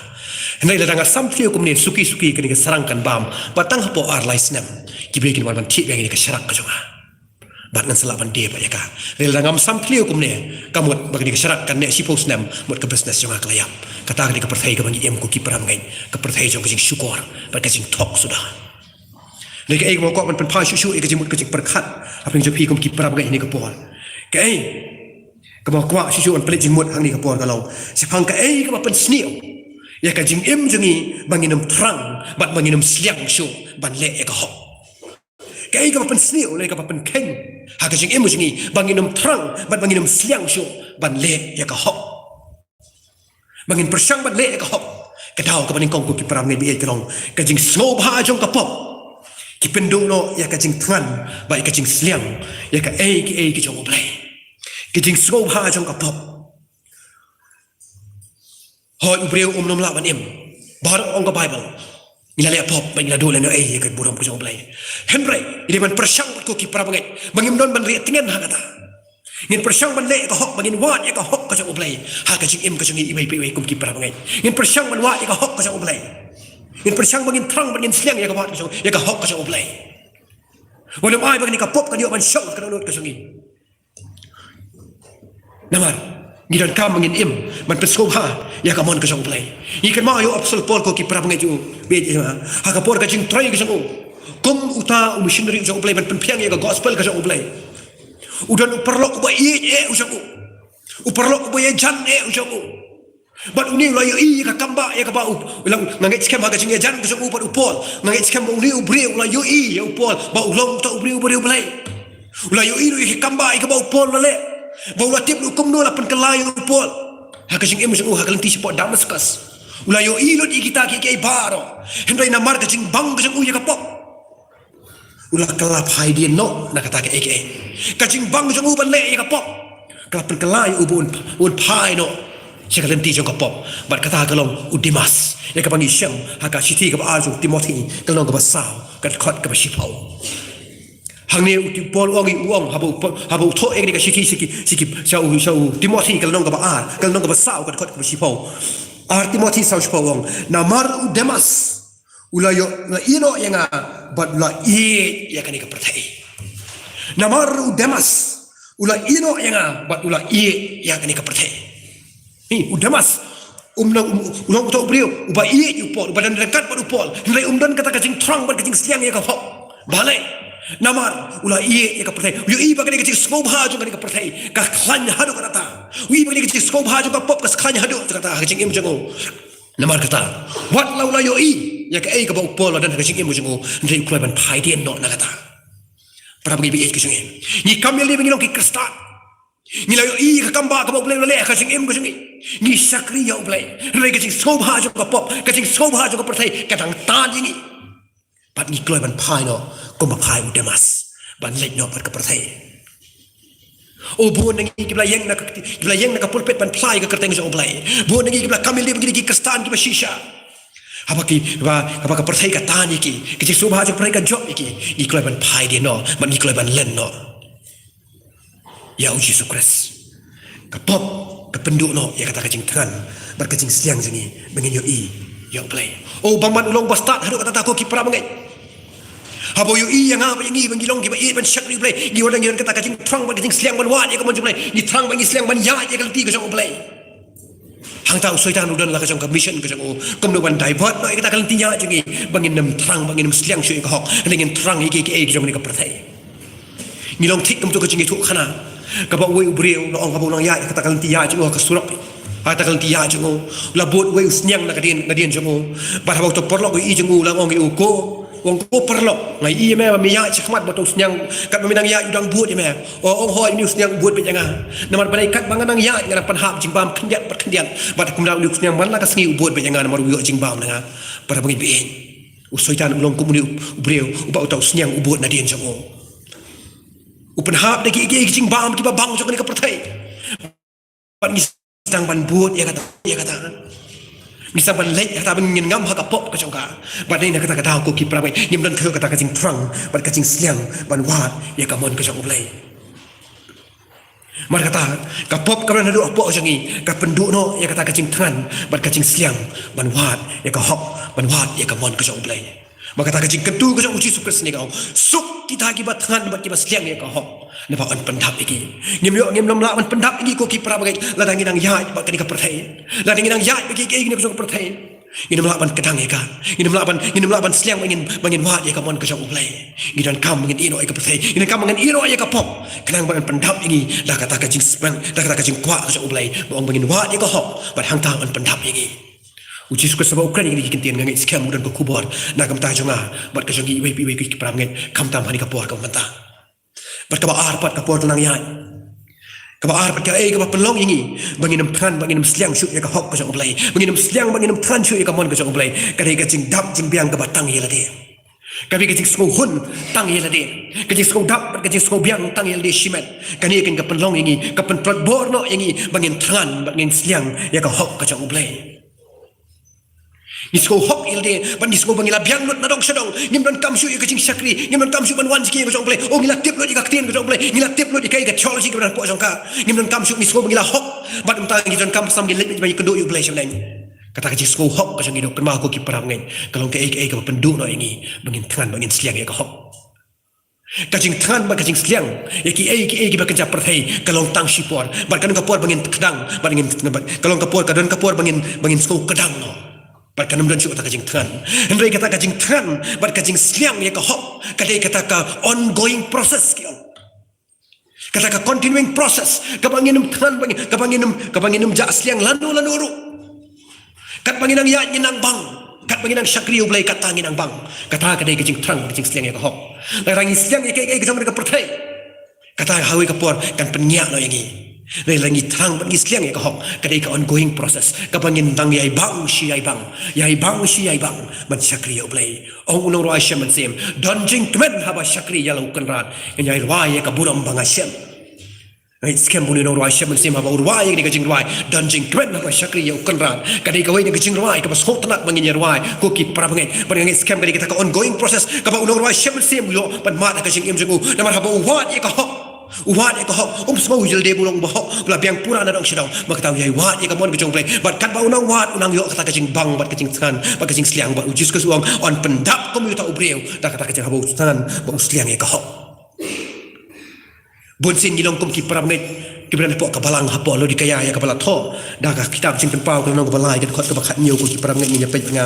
hendai la danga samtliu kum ne suki kini ka sarangkan bam batang hapo ar lai snem kibriu kin ban thit ni ka syarak ka juga bat nan selaban dia ba ya ka la dangam samtliu kum ne kamut bagi ka syarak kan ne sipo snem mot ka business juga kelayap kata ka perthai ka bangi em ko ki param ngai ka perthai jong ka jing syukur ba ka jing thok sudah Nek ai mo ko man pen pa shu e ka jing mut ka jing perkhat apa yang jopi kum ki param ngai ni ka por ka ai ka mo kwa shu an pelit jing mut hang ni ka por ka long sepang ka ai ka pen sniu ya ka jing em jungi banginum terang bat banginum siang shu ban le e ka ho ka ai ka pen sniu le ka pen keng ha ka jing em jungi banginum terang bat banginum siang shu ban le ya ka ho bangin persang ban le ka ho ka daw ka baning kong ku ki param ngai bi e ka long ka jing slow ba jong ka pop ki pendung no ya ka jing tran ba ka jing siang ya ka ai ki jong oblai ki jing slow ba jong ka pop Hoi ubreu nom la ban em bar ong ka bible ila le pop ban ila dole no ai ka buram ku jong blai henry ide ban persang ko ki para bangai bangim don ban ri tingen ha kata ngin persang ban le ka hok bangin wat ya ka hok ka jong blai ha ka jing em ka jong i bai bai kum ki para bangai ngin persang ban wat ya ka hok ka jong blai ngin persang bangin trang bangin siang ya ka wat ya ka hok ka jong blai wala mai bangin ka pop ka dio ban show ka not ka jong i namar gidan kam mangin im man pesko ha ya kamon ka jong play ikan ma yo apostol paul ko ki pra bangai ju be ha ka por ka jing try ka jong kum uta missionary jong play man penpiang ya ka gospel ka jong play udan perlok ba e usang u perlok ba ye jan e usang bat uni la yo i ka kamba ya ka ba u lang ngai scam ha ka jing jan ka jong u pat u paul ngai scam uni u bre la yo i ya u paul ba u long ta u bre play la yo i ru ki kamba ka ba u paul la le bawa tip lu kum no la pen kelai pol ha ka jing em jing ha ka lenti sport Damascus ulayo ilot ikita ki baro hendrai namar ka jing bang ka jing uya ka pop ulah kelap hai dia no nak kata ke ka jing bang jing u ban le ka pop kelap kelai ubun pai no sekalian ti jong ka pop bat kata kalong udimas ya ka pangi syam haka siti ka ba jong timothy kalong ka basau ka khot ka basipau hang ne uti pol ongi uang habu tho ek ni ka siki sau timothy kalong ka ba kalong ka basau ka khot ka basipau Timothy sau spawong namar udemas ulayo na ino yang bat la ya kan ka pertai namar udemas ula ino yang bat ula ya kan ka pertai ni udemas ulang to brio uba upol badan dekat bat upol nilai dan kata kacing terang bat kacing siang ya ka hok balik namar ula ya ka pertai yo bagai kacing skob ha jo kan ka pertai ka klan hadu kata bagai kacing skob ha jo ka pop ka klan hadu kata kacing im jango namar kata wat laula yo ya ka ka ba upol dan kacing im jango ndai kulai ban pai dia no na kata para bagi bi kacing im ni kamel dia bangilong ki kristat ni la yo ka kamba ka ba ulai le kacing im kacing ni sakri ya ulai ndai kacing skob ha jo ka pop kacing skob ha jo ka pertai katang tan ni pat ni kulai ban pai no ko ma pai udemas ban lek no pat ka pertai o buon ngi kibla yang nak pulpit ban plai ka kerteng so plai buon ngi kibla kamil dia begini kristan ki shisha apa ka pertai ka tani ki subha jo pertai ka job ki ni kulai ban pai dia no ban ni kulai ban len no ya uji sukres ka pop ka penduk no ya kata kacing teran bar kacing siang sini bengin yo yang play oh baman ulong bastat hadu kata tako ki pra mengai habo yo yang apa yang bangilong ki ba ban syakri play ni orang yang kata kacing terang ban kacing siang ban wat ya ka mon play ni terang ban siang ban ya ya ka ti ka jong play hang tau soitan udan la ka jong ka mission ka jong kom no ban divert no kata kan ti ya jong bangin nam terang bangin nam siang syoi ka hok dengan terang ki jong ni ka pertai ni long tik kam tu ka jing tu khana ka ba we ubreu no ong habo long ya kata kan ti ya jong ka surap Kata kalau dia jengu, labut we usnyang nak kadian jengu, bahawa tu perlu we jengu lang orang uko, orang ko perlu, ngai iya me miya cakmat betul usnyang, kat meminang ya udang buat ya me, orang hoi ni usnyang buat berjangan, namar balai kat banganang ya dengan panhap jingbam kendiat berkendian, bahawa kemudian usnyang mana kasih buat berjangan namar we jingbam dengan, pada bagi bien, usoitan ulong kumuni ubreu, ubah utau usnyang ubuat nadian jengu, upenhap deki jingbam kiba bang jangan ke pertai, Nisang ban buat ya kata nisang ban lek kata ban ngam ha ka pop ka chongka badai na kata aku ki prabai nim dan kata kacing terang ban kacing siang ban wat ya ka mon ka chong ulai mar kata ka pop ka ban hadu apa jangi ka penduk no ya kata kacing terang ban kacing siang ban wat ya ka hok ban wat ya ka mon ka chong ulai maka kata kacing ketu ka chong uci sukres ni kau suk kita ki bathan bat ki siang ya ka hok Napa an pendap iki ngim nom la an pendap iki ko ki pra bagai ladang inang ya ba kani ka pertai ladang inang ya iki ni ko pertai ngim la ban kedang eka ngim la ban siang bangin wat ya ka mon ka jong ulai gidan kam bangin ino ka pertai ina kam bangin ino ya ka pop kedang ban pendap iki la kata ka jing spang la kata ka jing kwa ka jong ulai bangin wat ya ka hok ban hang ta an pendap iki uci suka sebab ukran ini kintian ngai scam dan ko kubor na kam ta jonga bat ka jongi we ki pra ngai kam ta mani ka por ka manta Bat ka baar pat ka por tenang ya. Ka baar pat ka ka pelong ini. Bangin pran bangin siang syuk ya ka hok ka jong play. Bangin siang bangin pran syuk ya ka mon ka jong play. Ka dei ka jing dap jing biang ka batang ya lade. Ka bi ka jing sko hun tang ya lade. Ka jing sko dap ka jing sko biang tang ya lade shimet. Ka ni kan ka pelong ini ka pen prat bor no ini bangin tran bangin siang ya ka hok ka jong play. Nisko hok ilde ban nisko bangila biang not nadong sedong ngimdan kamsu ya kacing sakri ngimdan kamsu ban wan ski ka jong play oh ngila tip lo di ka ktien ka jong play ngila tip lo di kai ka chol si ka ban po jong ka ngimdan kamsu nisko bangila hok bat umta ngidan kam sam gi lek bagi kedo yu play shaleng kata ka nisko hok ka jong idok kan ma ko ki perang ngai kalong ka ka pendu no ini bangin tran bangin siang ya ka hok kacing tran ba kacing siang ya ki ba kenca perthai kalong tang sipor bat kan ka por bangin kedang bangin kalong ka por kadon ka por bangin sko kedang no Bat kanam dan syuk kata kacing tran. Hendrai kata kacing tran, bat kacing siang ya ka hok. Kadai kata ka ongoing process kiau. Kata ka continuing process. Kabanginum tran bangin, kabanginum ja siang lanu ru. Kat banginang ya nginang bang. Kat banginang syakriu blai kata nginang bang. Kata kadai kacing tran, kacing siang ya ka hok. Larang siang ya ka jong ka perthai. Kata hawi ka por kan penyak no yangi. Rai langi terang bagi seliang ya kahok kadai ka ongoing process kapangin tang yai bang si yai bang man syakri ya ublay ong unong ruai syam man sem donjing kemen haba syakri ya lau kenrat yai ruai ya ka buram bang asyam ngai skem buni unong ruai syam man sem haba ruai ni ka jing ruai donjing kemen haba syakri ya kenrat kadai ka wai ni ka jing ruai ka pas hok tanak bangin ya ruai ko ki pra bangai bangai skem kadai kita ka ongoing process ka ba unong ruai syam man sem yo pan mat ka jing im jengu namar haba uwat ya ka hok uwat ya kahok semua ujil de bulong bahok bela biang pura na dong sedang makataw yai wat ya kamon kejong play bat kat ba unang wat unang yo kata kajing bang bat kajing tsan bat kajing sliang bat ujis kesuang on pendap komu ta ubreu da kata kajing habau tsan ba usliang ya kahok bonsin gilong kum ki pramnget kibran po kabalang hapo lo di kaya ya kabala tho da ka kitab sing tempau kalau kabalai ka khot ka bakhat nyu ko ki pramnget ni nyapet nga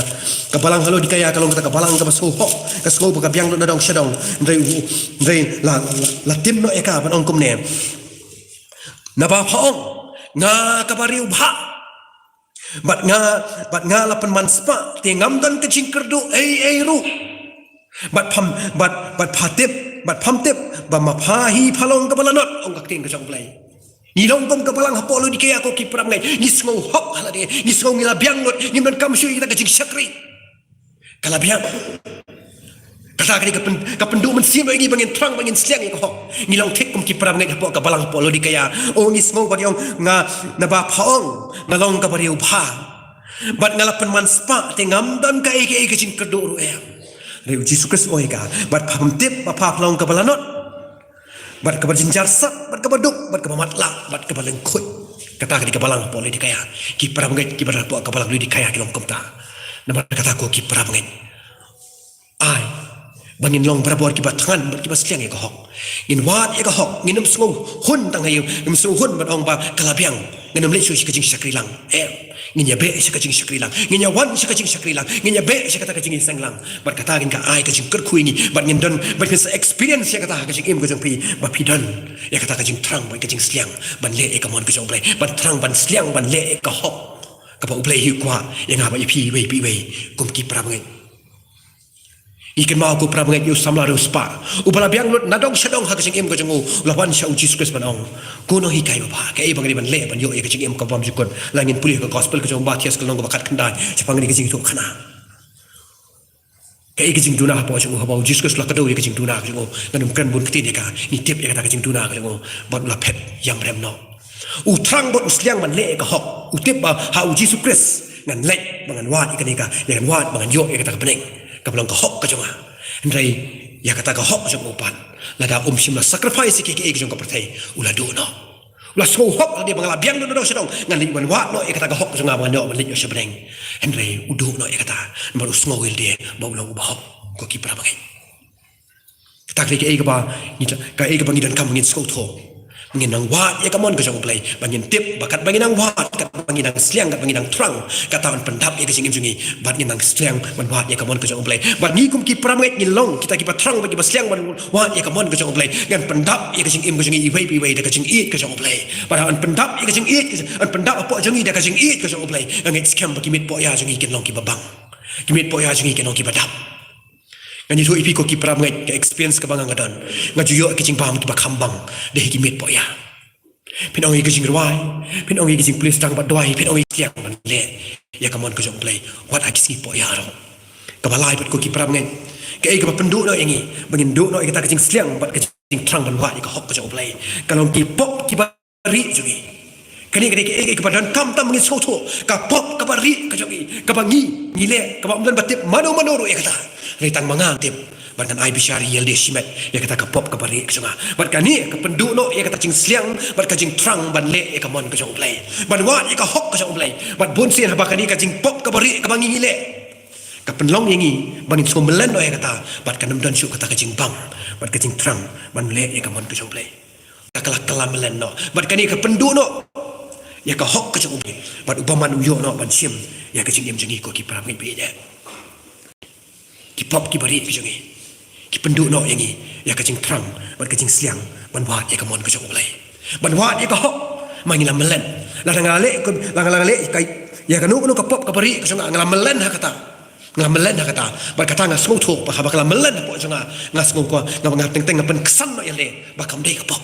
kabalang halo di kaya kalau kata kabalang ka baso ho ka sko ka biang lo na dong sedang ndai la tim no eka ban ong kum ne na ba phong nga kabariu bha bat nga lapan manspa tingam dan kecing kerdu ei ru bat phatip bat phamtip ba maphahi phalong kabalanot ong kakting ka jong play ni long kom kabalang hapolo di kaya ko ki pramngai ni sngo hok hala de ni sngo ngila biang lot ni men kam syu kita kecing syakri kala biang kata kali kapendu men sim ini bangin terang bangin sliang ni ko ni long thik kom ki pramngai hapo kabalang hapolo di kaya o ni sngo bagi ong nga na ba phaong ngalong ka bariu bha bat ngalapan man spa tingam dan ka eke kecing kerdu ru em Reu Jesus Kristus oika bat phamtip ba phalong kabalanot bat kabar jinjar sat bat kabar duk bat kabar matla bat kabar lengkut kata di kabalang pole di kaya ki pramngai ki bar po kabalang di kaya kilom komta nama kata ko ki pramngai ai bangin long berabor ki batangan bat ki basliang e ko hok in wat e ko hok nginum sungu hun tang hayu ngum sungu hun bat ong ba kalabiang nginum le su si kajing sakrilang nginya be si kajing sakrilang nginya wan si kajing sakrilang nginya be si kata kajing sanglang bat kata gin ka ai kajing kerkhui ni bat ngin don bat kisa experience ya kata kajing im kajing pi ba pi don ya kata kajing terang bat kajing sliang ban le e kamon kajong play ban terang ban sliang ban le e ka hok ka ba play hi kwa yang ha ba pi we kum ki pramngai ikan mau ko pramngai yu samla ru spa ubala biang lut nadong shadong ha kajing im kajong lawan sha uji Jesus banong kuno hi kai ba kai bangri ban le ban yo e kajing im ka bam jikon langin pulih ka gospel kajong ba tias kalong bakat kendai chapang ni kajing tu khana kai kajing tuna po jong ha ba uji Jesus la kado ye kajing tuna kajong nganum kan bun kti deka ni tip ye kata kajing tuna kajong ban la phet yang rem no utrang bot usliang ban le ka hok utip ba ha uji Jesus ngan le bangan wat ikan ika yang wat bangan yo ye kata ka peneng kabalang ka hok ka jonga ndai ya kata ka hok jong opan lada simla sacrifice ki jong ka perthai ula do no ula so hok dia bangala biang do sedong ngan li wan wa no ya kata ka hok jonga bangan no li yo sebeneng ndai udu no ya kata baru snowil dia ba ulang ba hok ko ki pra bangai tak li ke ba ni ka bangi dan kam ngin so tho ngin nang wat ya kamon ka jong play bangin tip bakat bangin nang wat kat bangin nang sliang kat bangin nang trang katawan pendap ya kesing jungi bat ngin nang sliang ban wat ya kamon ka jong play bat ni kum ki pramngai ni long kita ki patrang bagi basliang ban wat ya kamon ka jong play ngan pendap ya kesing im ka jungi iwei da kesing eat ka jong play pada an pendap ya kesing eat an pendap apa jungi da kesing eat ka jong play ngit scam bagi mit po ya jungi ken long ki babang ki mit po ya jungi ken long ki badap ngani tu ipi ko ki pramngai ka experience ka bangang gadon ngajuyo kicing pam ki bakambang de ki mit po ya pin ong kicing ruai pin ong kicing police tang badwai pin ong siang man le ya kamon ko jong play what I kisi po ya ro ka balai pat ko ki pramngai ka ka pendu no yangi bangin do no kita kicing siang bat kicing trang ban wa ka hok ko jong play kalau ki pop ki bari jungi kani ke badan kam tam ngin soto ka pop ka bari ka jogi ka bangi ngile ka bamdan batip mano ro ya kata ritang mangantip barkan ai bishari yelde shimet ya kata ka pop ka bari ka jonga barkan ni ka pendu no ya kata jing sliang barkan jing trang ban le ya ka mon ka jong play ban wa ya ka hok ka jong play bat bon sien habakani ka jing pop ka bari ka bangi ngile ka penlong yangi bangin so melen no ya kata barkan nam dan syu kata ka jing bang bat ka jing trang ban le ya ka mon ka jong play ka kala melen no barkan ni ka pendu no ya ka hok ka jong play bat ubaman uyo no ban sim ya ka jing im jengi ko ki pram ngi be de ki pop ki bari ki jongi ki pendu no yangi ya ka jing trang ban ka jing siang ban wa ya ka mon ka jong play ban wa ya ka hok mangila melen la ngale kai ya ka no ka pop ka bari ka jonga ngala melen ha kata ngamelan kata berkata ngas ngotok bakal melan po jonga ngas ngoko ngam teng-teng pen kesan no yale bakam dei kapok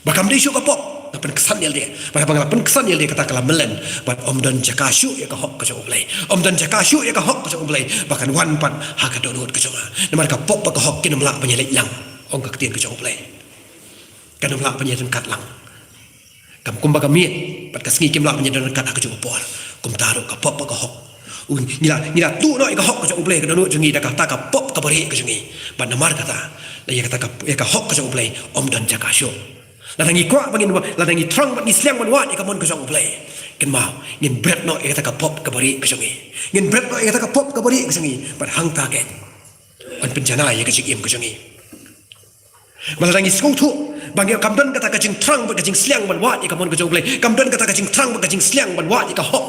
Bakam dia syuk kapok. Lapan kesan dia. Bakam lapan kesan dia kata kalam melen. Bat om dan jaka syuk ya kahok ke jong play. Om dan jaka syuk ya kahok ke jong play. Bahkan wan pat haka donut ke jong. Namar kapok pak kahok kinam lak penyelik lang. Ong ka ketien ke jong play. Kanam lak penyelik kat lang. Kam kum bakam miet. Pat kasngi kim lak penyelik kat ke jong por. Kum taruh kapok pak kahok. Nila tu no ka hok ka jong play ka donut jongi da kata ka pop ka bari ka jongi. Bat namar kata. La ya kata ka hok ka jong play. Om dan jaka syuk. Ladangi kuat bangin ladangi terang bagi siang manwat ikamon ke jong play ken mau ngin bread no kata ka pop ka bari ke jongi ngin bread no kata ka pop ka bari ke jongi but hang target on penjana ya ke jing ke jongi maladangi skong tu bangin kamdan kata ka jing terang bagi jing siang manwat ikamon ke jong play kamdan kata ka jing terang bagi jing siang manwat ikahok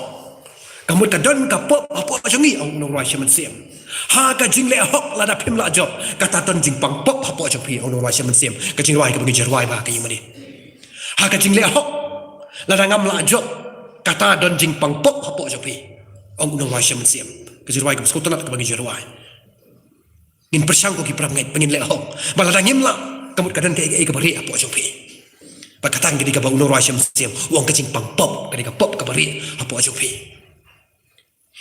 kamut ka don ka pop apa jongi au no rasha man siam ha ka jing le hok la da phim la job kata ton jing pang pop apa jong pi au no rasha man siam ka jing wai ka bagi jerwai ba ka yimani ha ka jing le hok la da ngam la job kata don jing pang pop apa jong pi au no rasha man siam ka jerwai ka skotonat ka bagi jerwai ngin persang ko ki prap ngai pengin le hok bala da ngim la kamut ka don ka bari apa jong pi ba katang ki ka ba no rasha man siam wong ka jing pang pop ka pop ka bari apa jong pi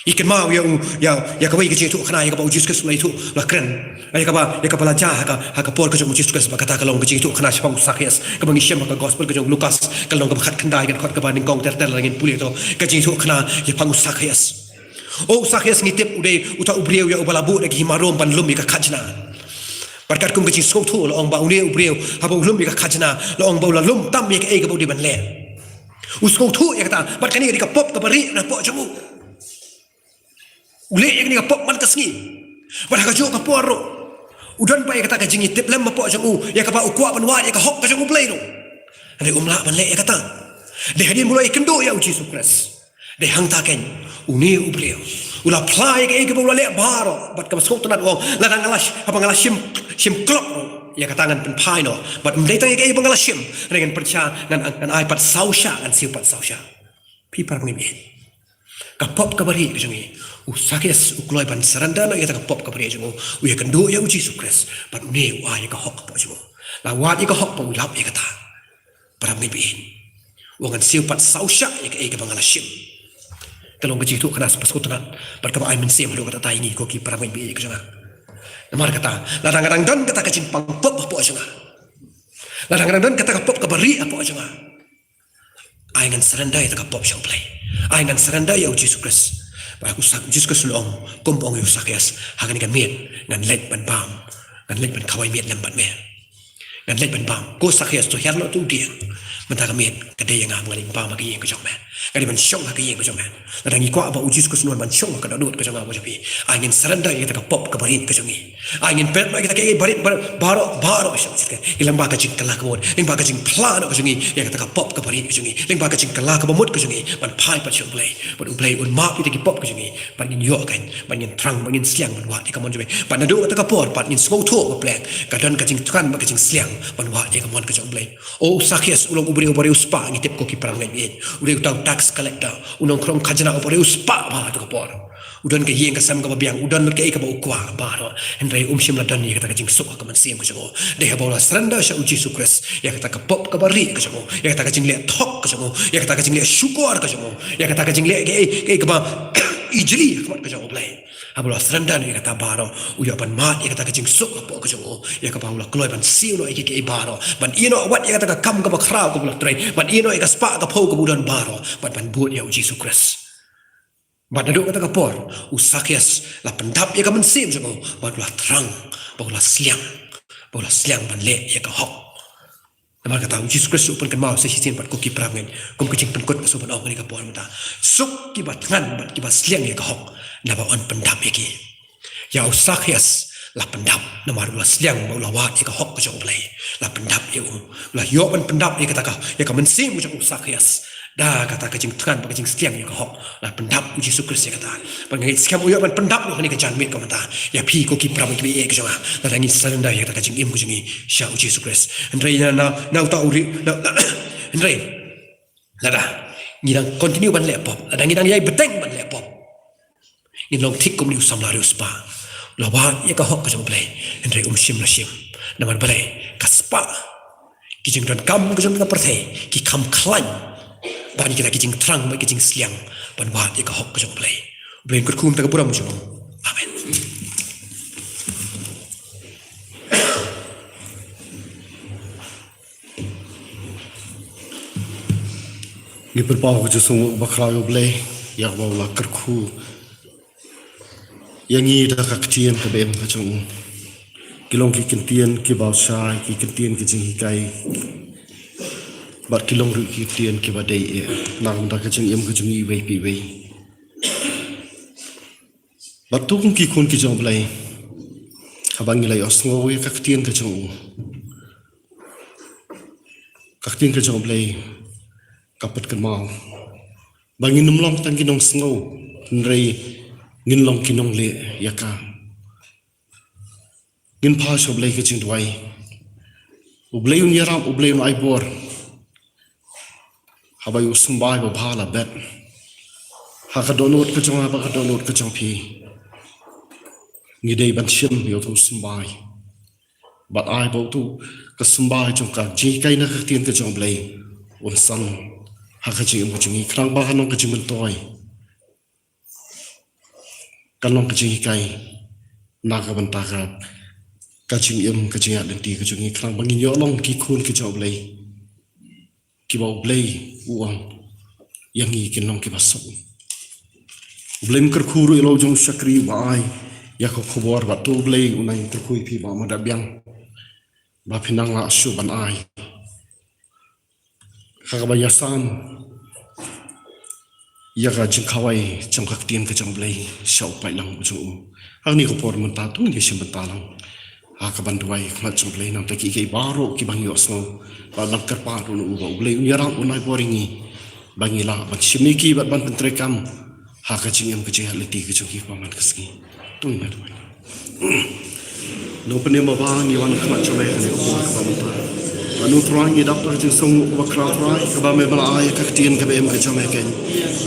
ikan mau ya kawai ke jitu khana ya ka bau jiskus mai tu la kren ya ka bala ja ha ka por ke jong jiskus ba kata kalong ke jitu khana shpang sakyas ka bangi shem ka gospel ke jong lukas kalong ka khat khandai kan khot ka ban kong ter langin puli to ke jitu khana ya pang sakyas o sakyas ngitip ude uta ubrieu ya ubala bu de himarom ban lum ka khajna berkat kum ke jitu tu la ong ba ude ubrieu ha ba lum ka khajna la ong ba la lum tam ya ka bau di ban le usko tu ya kata bat kani ka pop ka bari na po jamu ule yang ni kapok man kasngi pada kajo kaporo udan pa kata ka jingi tip lem po jangu ya ka ba ukwa ban wa ya ka hok ka jangu play no ade umla ban le ya kata de hadin mulai kendo ya uji sukres de hang ta ken uni ubreo ula play ka ke bola le baro bat ka sok tanat wong la dang ngalash apa ngalash sim klok ya katangan pen pai no bat mdai ta ke bangala sim dengan percha ngan iPad sausha ngan sipat sausha pipar ngimi kapop kabari jungi usakes ukloi ban sarandana ya kapop kabari jungu uya kendo ya uji sukres ban ne wa ya ka hok po jungu la wa ya ka hok po lap ya kata para ngibin wangan sipat sausha ya ka bangala sim kalong gaji tu kana pas kutan par ka ai men sim lo kata tai ni ko ki para ngibin ka junga namar kata la dang dan kata ka cimpang pop po junga la dang dan kata kapop kabari apa junga ai ngan saranda ya kapop shang play ai ngan saranda ya uji sukres ba aku sak jiskus long kompong yu sakyas hagan kan miet ngan let ban bam ngan let ban kawai miet lembat me ngan let ban bam ko sakyas to herlo tu dia mentaka miet kade yang ngang ngalin bam ka yeng ka jong man kade ban shong ka yeng ka jong man ladangi ko ba uji sukres non ban shong ka dot ka jong ba japi ai ngan saranda ya ka pop ka barit ka jongi ai ngan pet ma ka ke barit baro shong sik ilang ba ka jing kala ka mod ling ba ka jing plan ka jongi ya ka pop ka barit ka jongi ling ba ka jing kala ka mod ka jongi ban pai pa shong play ban play un ma pi ki pop ka jongi ban ngin yo kan ban ngin trang ban ngin siang ban wa ka mon jabe ban nadu ka por ban ngin sko tho ka play ka don ka jing tran ba ka jing siang ban wa ka mon ka jong play o sakyas ulong ubri ubari uspa ngitip ko ki parang ngai uri utang tax collector unong krong khajana ubari uspa ba to ka por udan ke yeng ka sam ka biang udan ke ka ba ukwa ba ro henry shim la dan ni ka jing sok ka man siam ka jago de ha bola sranda sha uji sukres ya ka pop ka bari ka jago ya ka jing le thok ka jago ya ka jing le shukor ka jago ya ka jing le ke ka ba ijli ka jago play abola sranda ni kata baro uya ban mat ya kata jing sok apa ka jongo ya ka paula kloi ban siu no ke baro ban ino wat ya kata kam ka ba khrau ka bula trai ban ino ka spa ka phau ka budan baro ban buat ya uji sukres ban adu kata ka por usakyas la pendap ya ka men sim jongo ban la terang bola siang ban le ya ka hok namar kata uji sukres upun kan mau sesisin pat ko ki prangen kom ke jing penkot ka sopan ong ni ka por mata suk ki bat ngan bat ki ba siang ya ka hok naba on pendap iki ya usakyas la pendap namar la siang ba la wat ka hok ka jong play la pendap yu la yo on pendap ya kata ka ya ka men sim jong usakyas da kata ka jing tran ba ka jing siang ya ka hok la pendap uji sukres ya kata ba ngai skam uyo ban pendap ni ka jan mit ka mata ya pi ko ki pram ki e ka jong la dangi saranda ya kata ka jing im ku jingi sha uji sukres andre na ta uri andre la da ngidang continue ban le pop la ngidang yai beteng ban le pop ni long thik kum ni usam la spa la wa ya ka hok ka jong play andre shim la shim namar balai ka spa kijing dan kam kijing ka perthe ki kam klan ban kita kijing terang ba kijing siang ban wa ka hok kijing blay ker kum ta ka puram jong amen Ni berpau ke jesung bakrayo blay yak bau la kerku yang ni dah kaktian ke bem ke jong kilong ki kentian ki bau sai ki kentian ki jing hikai bat kilong ru ki kentian ki badai nang dah ke jing ke jong i wei pi wei bat tu ki kun ki jong blay abang nilai osngo we kaktian ke jong blay kapat kan mau bangin numlong tang kinong sngo nrei ngin long kinong le yaka ngin pa so blai kicing duai ublei un yaram ublei un aibor habai usumbai ba bhala bet ha ka donot ka chong ba ka donot ka chong phi ngidei ban shin yo tu sumbai bat ai bo tu ka sumbai chong ka ji kai na ka tien ka chong blai un san hakajing mujungi krang ba hanong kajing mentoy kanong kajing kai naga bantaka kajing kajing adenti kajing krang bangin yo long ki kun ki job lay ki bau blay uang yang i kinong ki basok blame kerkuru ilo jong sakri bai ya ko khobor ba to blay unai terkui pi ba madabyang ba pinang la su ban ai kakabayasam yaga jingkawai jangkak tian ke jangblay syau pai lang ujung hang ni ko por mentatung ni sim bentalang akaban duai kmat jangblay nam taki ke baro ki bang yosno ba bang kerpa ru u blay unyarang unai boringi bangila ban simiki bat ban pentrekam ha ka jingem ke jeh leti ke jangki paman kesni tung na duai no penema bang ni wan kmat jangblay ni ko paman anu terang ni doktor jeng song wakra trai kaba me bala ay kaktian kabe em kajame ken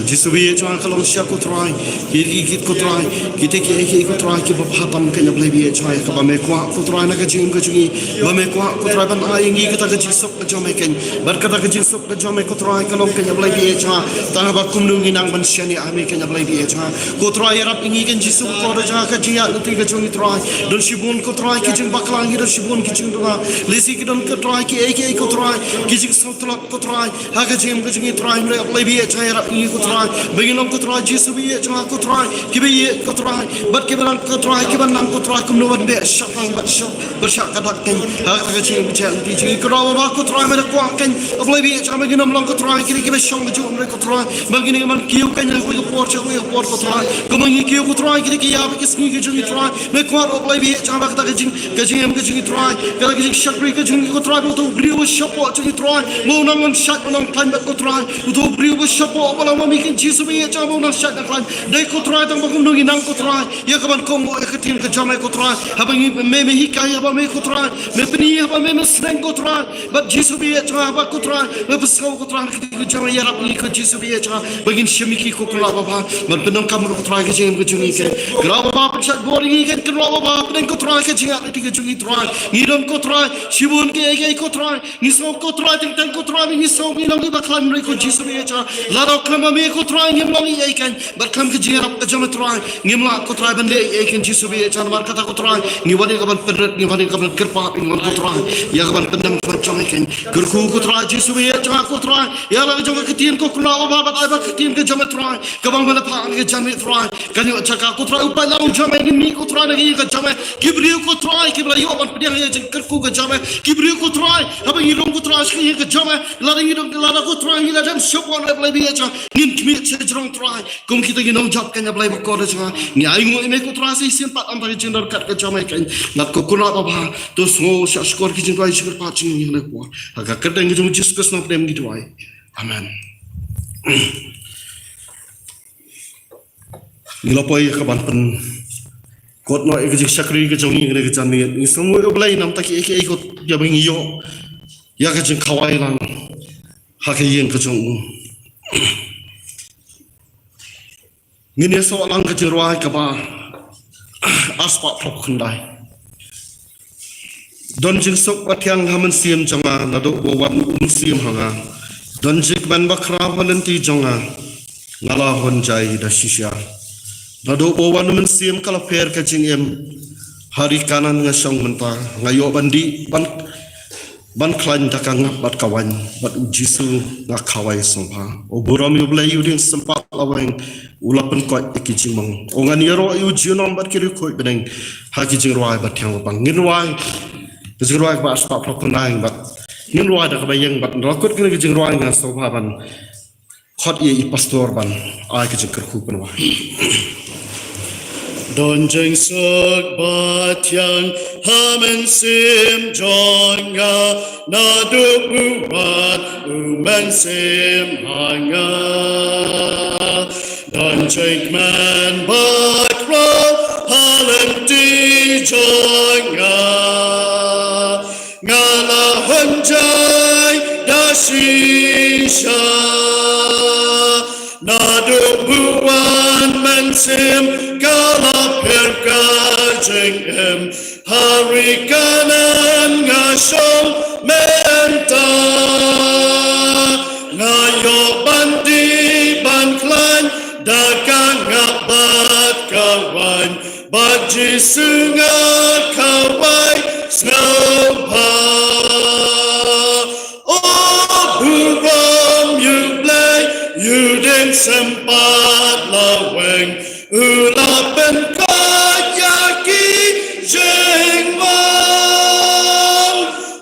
jisubi chuan kalong sya ko trai ki ko trai ki ko trai ki baphatam ken ablai bi chai kaba me kwa ko trai na ka jing ka jungi ba me kwa ko trai ban ay ngi ka ka jisok kajame ken bar ka ka jisok kajame ko trai kalong ken ablai bi cha ta ba kum nu ngi nang ban syani ame ken ablai bi cha ko trai rap ngi ken jisok ko ra ka jia luti ka jungi trai don shibun ko trai ki jing baklang gi don shibun ki jing dona lesi ki don ka trai ki ko try kijing sotlak ko try haga jim ko jingi try mre aplai bi chai rap ni ko try beginong ko try jisu bi cha ko try ki bi ko try bat ki ban ko try ki ban nang ko try kum no ban be shakang bat shak bershak ka dak ken haga jim bi chan ti jingi ko rawa ko try mre ko ken aplai bi cha beginong lang ko try ki bi shong ju mre ko try begini man kiu ken ko por cha ko ko try ko mangi kiu ko try ki ya bi kisni ki jingi try me ko aplai bi cha ba ka jing ka jingi try ka jing shakri ka jingi ko try to beriu syapo jadi try mau nang syak nang plan ko try to beriu syapo bala mami kin jisu bi cha mau nang syak plan dai ko try tang bagum ngi nang ko try ya ka ban ko mo ka tin ka jama ko try habang me hikai haba me ko try me pni haba me sneng ko try but jisu bi cha haba ko try me pesko ko try ki jama ya rap ni ko jisu bi cha bagin shemiki ko kula baba man penang kam ko try ka jeng ko jungi ke gra baba pachat boring ke gra baba penang ko try ka jeng ati ka jungi try ngidon ko try shibun ke ko try ni so ko try teng ko try ni so ni lang ba klan ri ko jisu bi cha la ro klam me ko try ngim lang ye kan bar klam ke jeng rap ka jama try ngim la ko try ban le ye kan jisu bi cha bar kata ko try ni wani ka ban pedret ni wani ka ban kerpa ni ko try ya ka ban pendam ko jama kan kurku ko try jisu bi cha ko try ya la jama ke tin ko kula ba ba ke tin ke jama try ka bang bala pa ke jama try kan yo cha ka ko try upa la jama ni ko try ni ka jama kibriu ko try kibra yo ban pediang ye kurku ka jama kibriu ko try haba ni rong ko try ski ka jama la ni dong la ko try ni la jam shopon le play bi cha nin kmi che jrong try kum kita gi nong job kan ya play ko cha ni ai ngo me ko try si sim pat am ba jin dor kat ka jama kan nat ko kula ba to so sha skor ki jin try shikar pa chin ni le ko aga ka dang jung discuss no dem gi try amen ni lo poi ka ban pen kot no ek jik sakri ke jong ni ke jan ni semua ko blai nam taki ek ko ya bang yo ya ka jing khawai lang ha ke yen ka jong ni ne so lang ka jing roi ka ba aspa prok khandai Don jing sok patyang haman siem jonga nado wawan siem hanga. Don jik ban bakra hananti jonga ngala honjai da shisha. Nado wawan siem kalaper ka jing em hari kanan nga siyang menta ngayo bandi ban klain taka nga bat kawan bat ujisu nga kawai sompa o buram yu blay yu din sempat laweng ulapan kot ikijing mong o nga niro yu jiunom bat kiri koi beneng hakijing ruai bat yang wapang ngin ruai kijing ruai bat aspak prokunaing bat ngin ruai da kabayang bat rakut kini kijing ruai nga sopa ban kot iya pastor ban ay kijing kerku penwa Don jing suk batyang hamen sim jonga na du buat umen sim hanga Don jing man bakra halen di jonga ngala hanjai da shisha na du buat men sim kala perka jengem hari kanan ngasong menta ngayo bandi banklan dagang ngabat kawan baji sunga kawai snowpa oh buram you play you din sempat laweng ulapan kayaki jengwang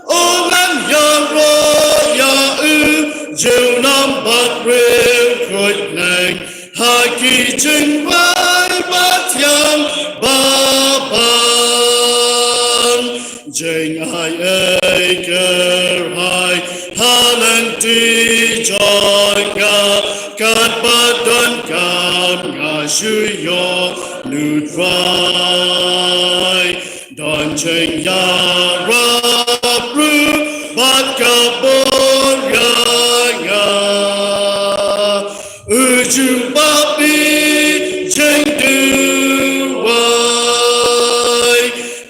Oman ya roya jiu nampak real kut neng haki jengwai bat yang babang jeng ai kerhai halang di jonga kat badan kam ngashuyo nutrai don jeng ya rabru bat kabor ya uju babi jeng duwai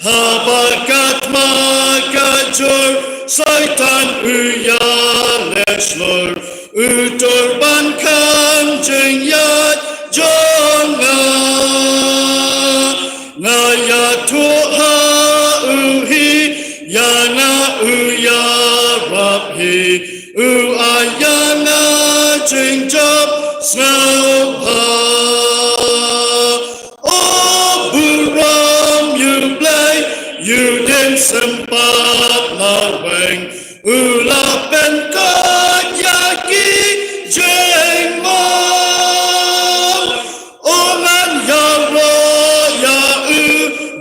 habakat makajur saitan uya leslor utur bankan jeng yat jonga ngaya tuha uhi yana uya rabhi ayana jeng job snowpa oh buram you play you din sempat laweng ulapen kayaki jengmong oman ya roya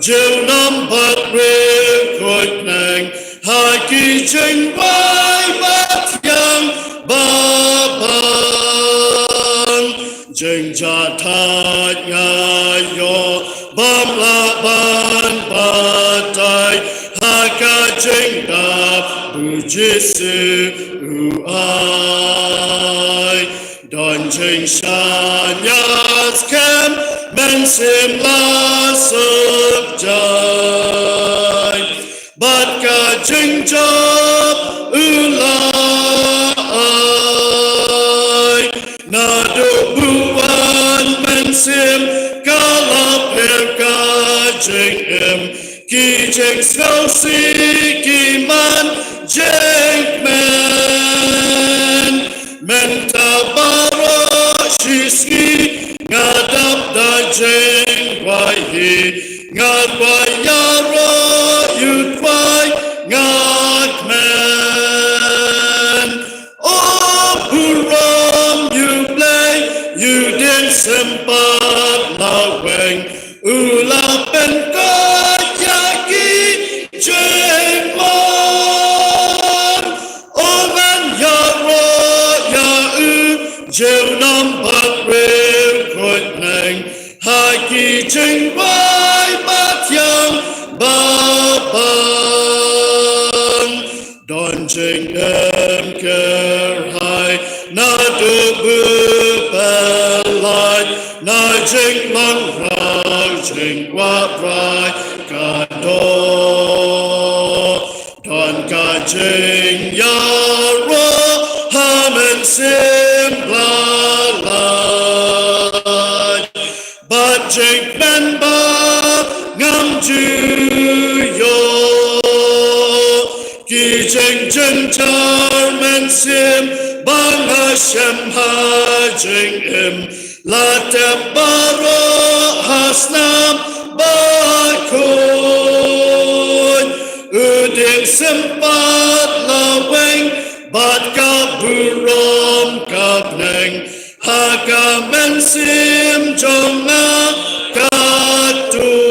jiu nampak rekod neng haki jengwai bat yang babang jeng jatat ngayo bamlaban batai haka jeng dap bujisu uai don jeng shanyas kem mensim lasuk jai bat ka jeng job ulai nadu buan mensim kalaper ka jeng em ki jeng snowsi kiman jeng men mentabaro shiski ngadap da jeng wahi ngadwayaro yutwai ngadmen oh buram you play you din sempat laweng ulapen kayaki jengman oman ya roya jiu nampak rekod neng haki jengwai bat yang babang don jeng em kerhai nadu bupelai na jeng lang rang jeng waprai kado Mentar mensim bang Hashem hajing im latep baro hasnam bakun uding sempat laweng bat kaburom kabneng haka mensim jonga katun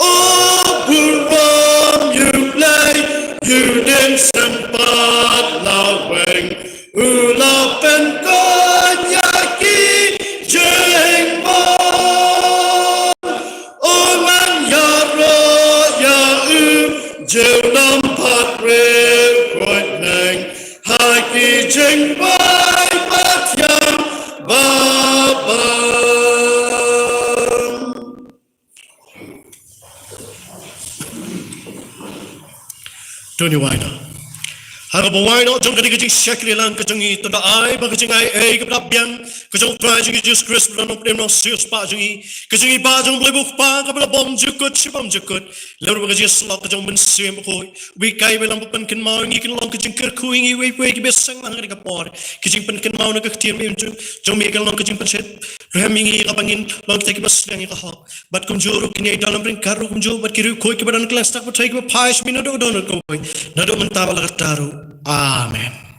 o burom yublay yuding sempat laweng ulapen konyaki jengbon oman yaro yau jeunam patre kotneng haki jengbai patyam babam Tony Waina. Harap Waina jong kadi kajing syakri lang kajing ito na ay bagajing ay kaplabyan kajing trajing Jesus Christ beranong pnem sius pa jong kajing iba jong blibuk pa kapala bom jukut sibam jukut lalu bagajing slok kajing mensim koy wikai belang penken mau ngikin long kajing kerkuing iwe iwe besang lang kadi kapor kajing penken mau nagaktiam jong mikal long kajing penset ramingi kapangin long taki bas yang ikahak bat kumjuru kini dalam ring karu kumjuru bat kiri koy kebadan kelas tak patai kepais minado donor koy nado mentabal kataru Amen.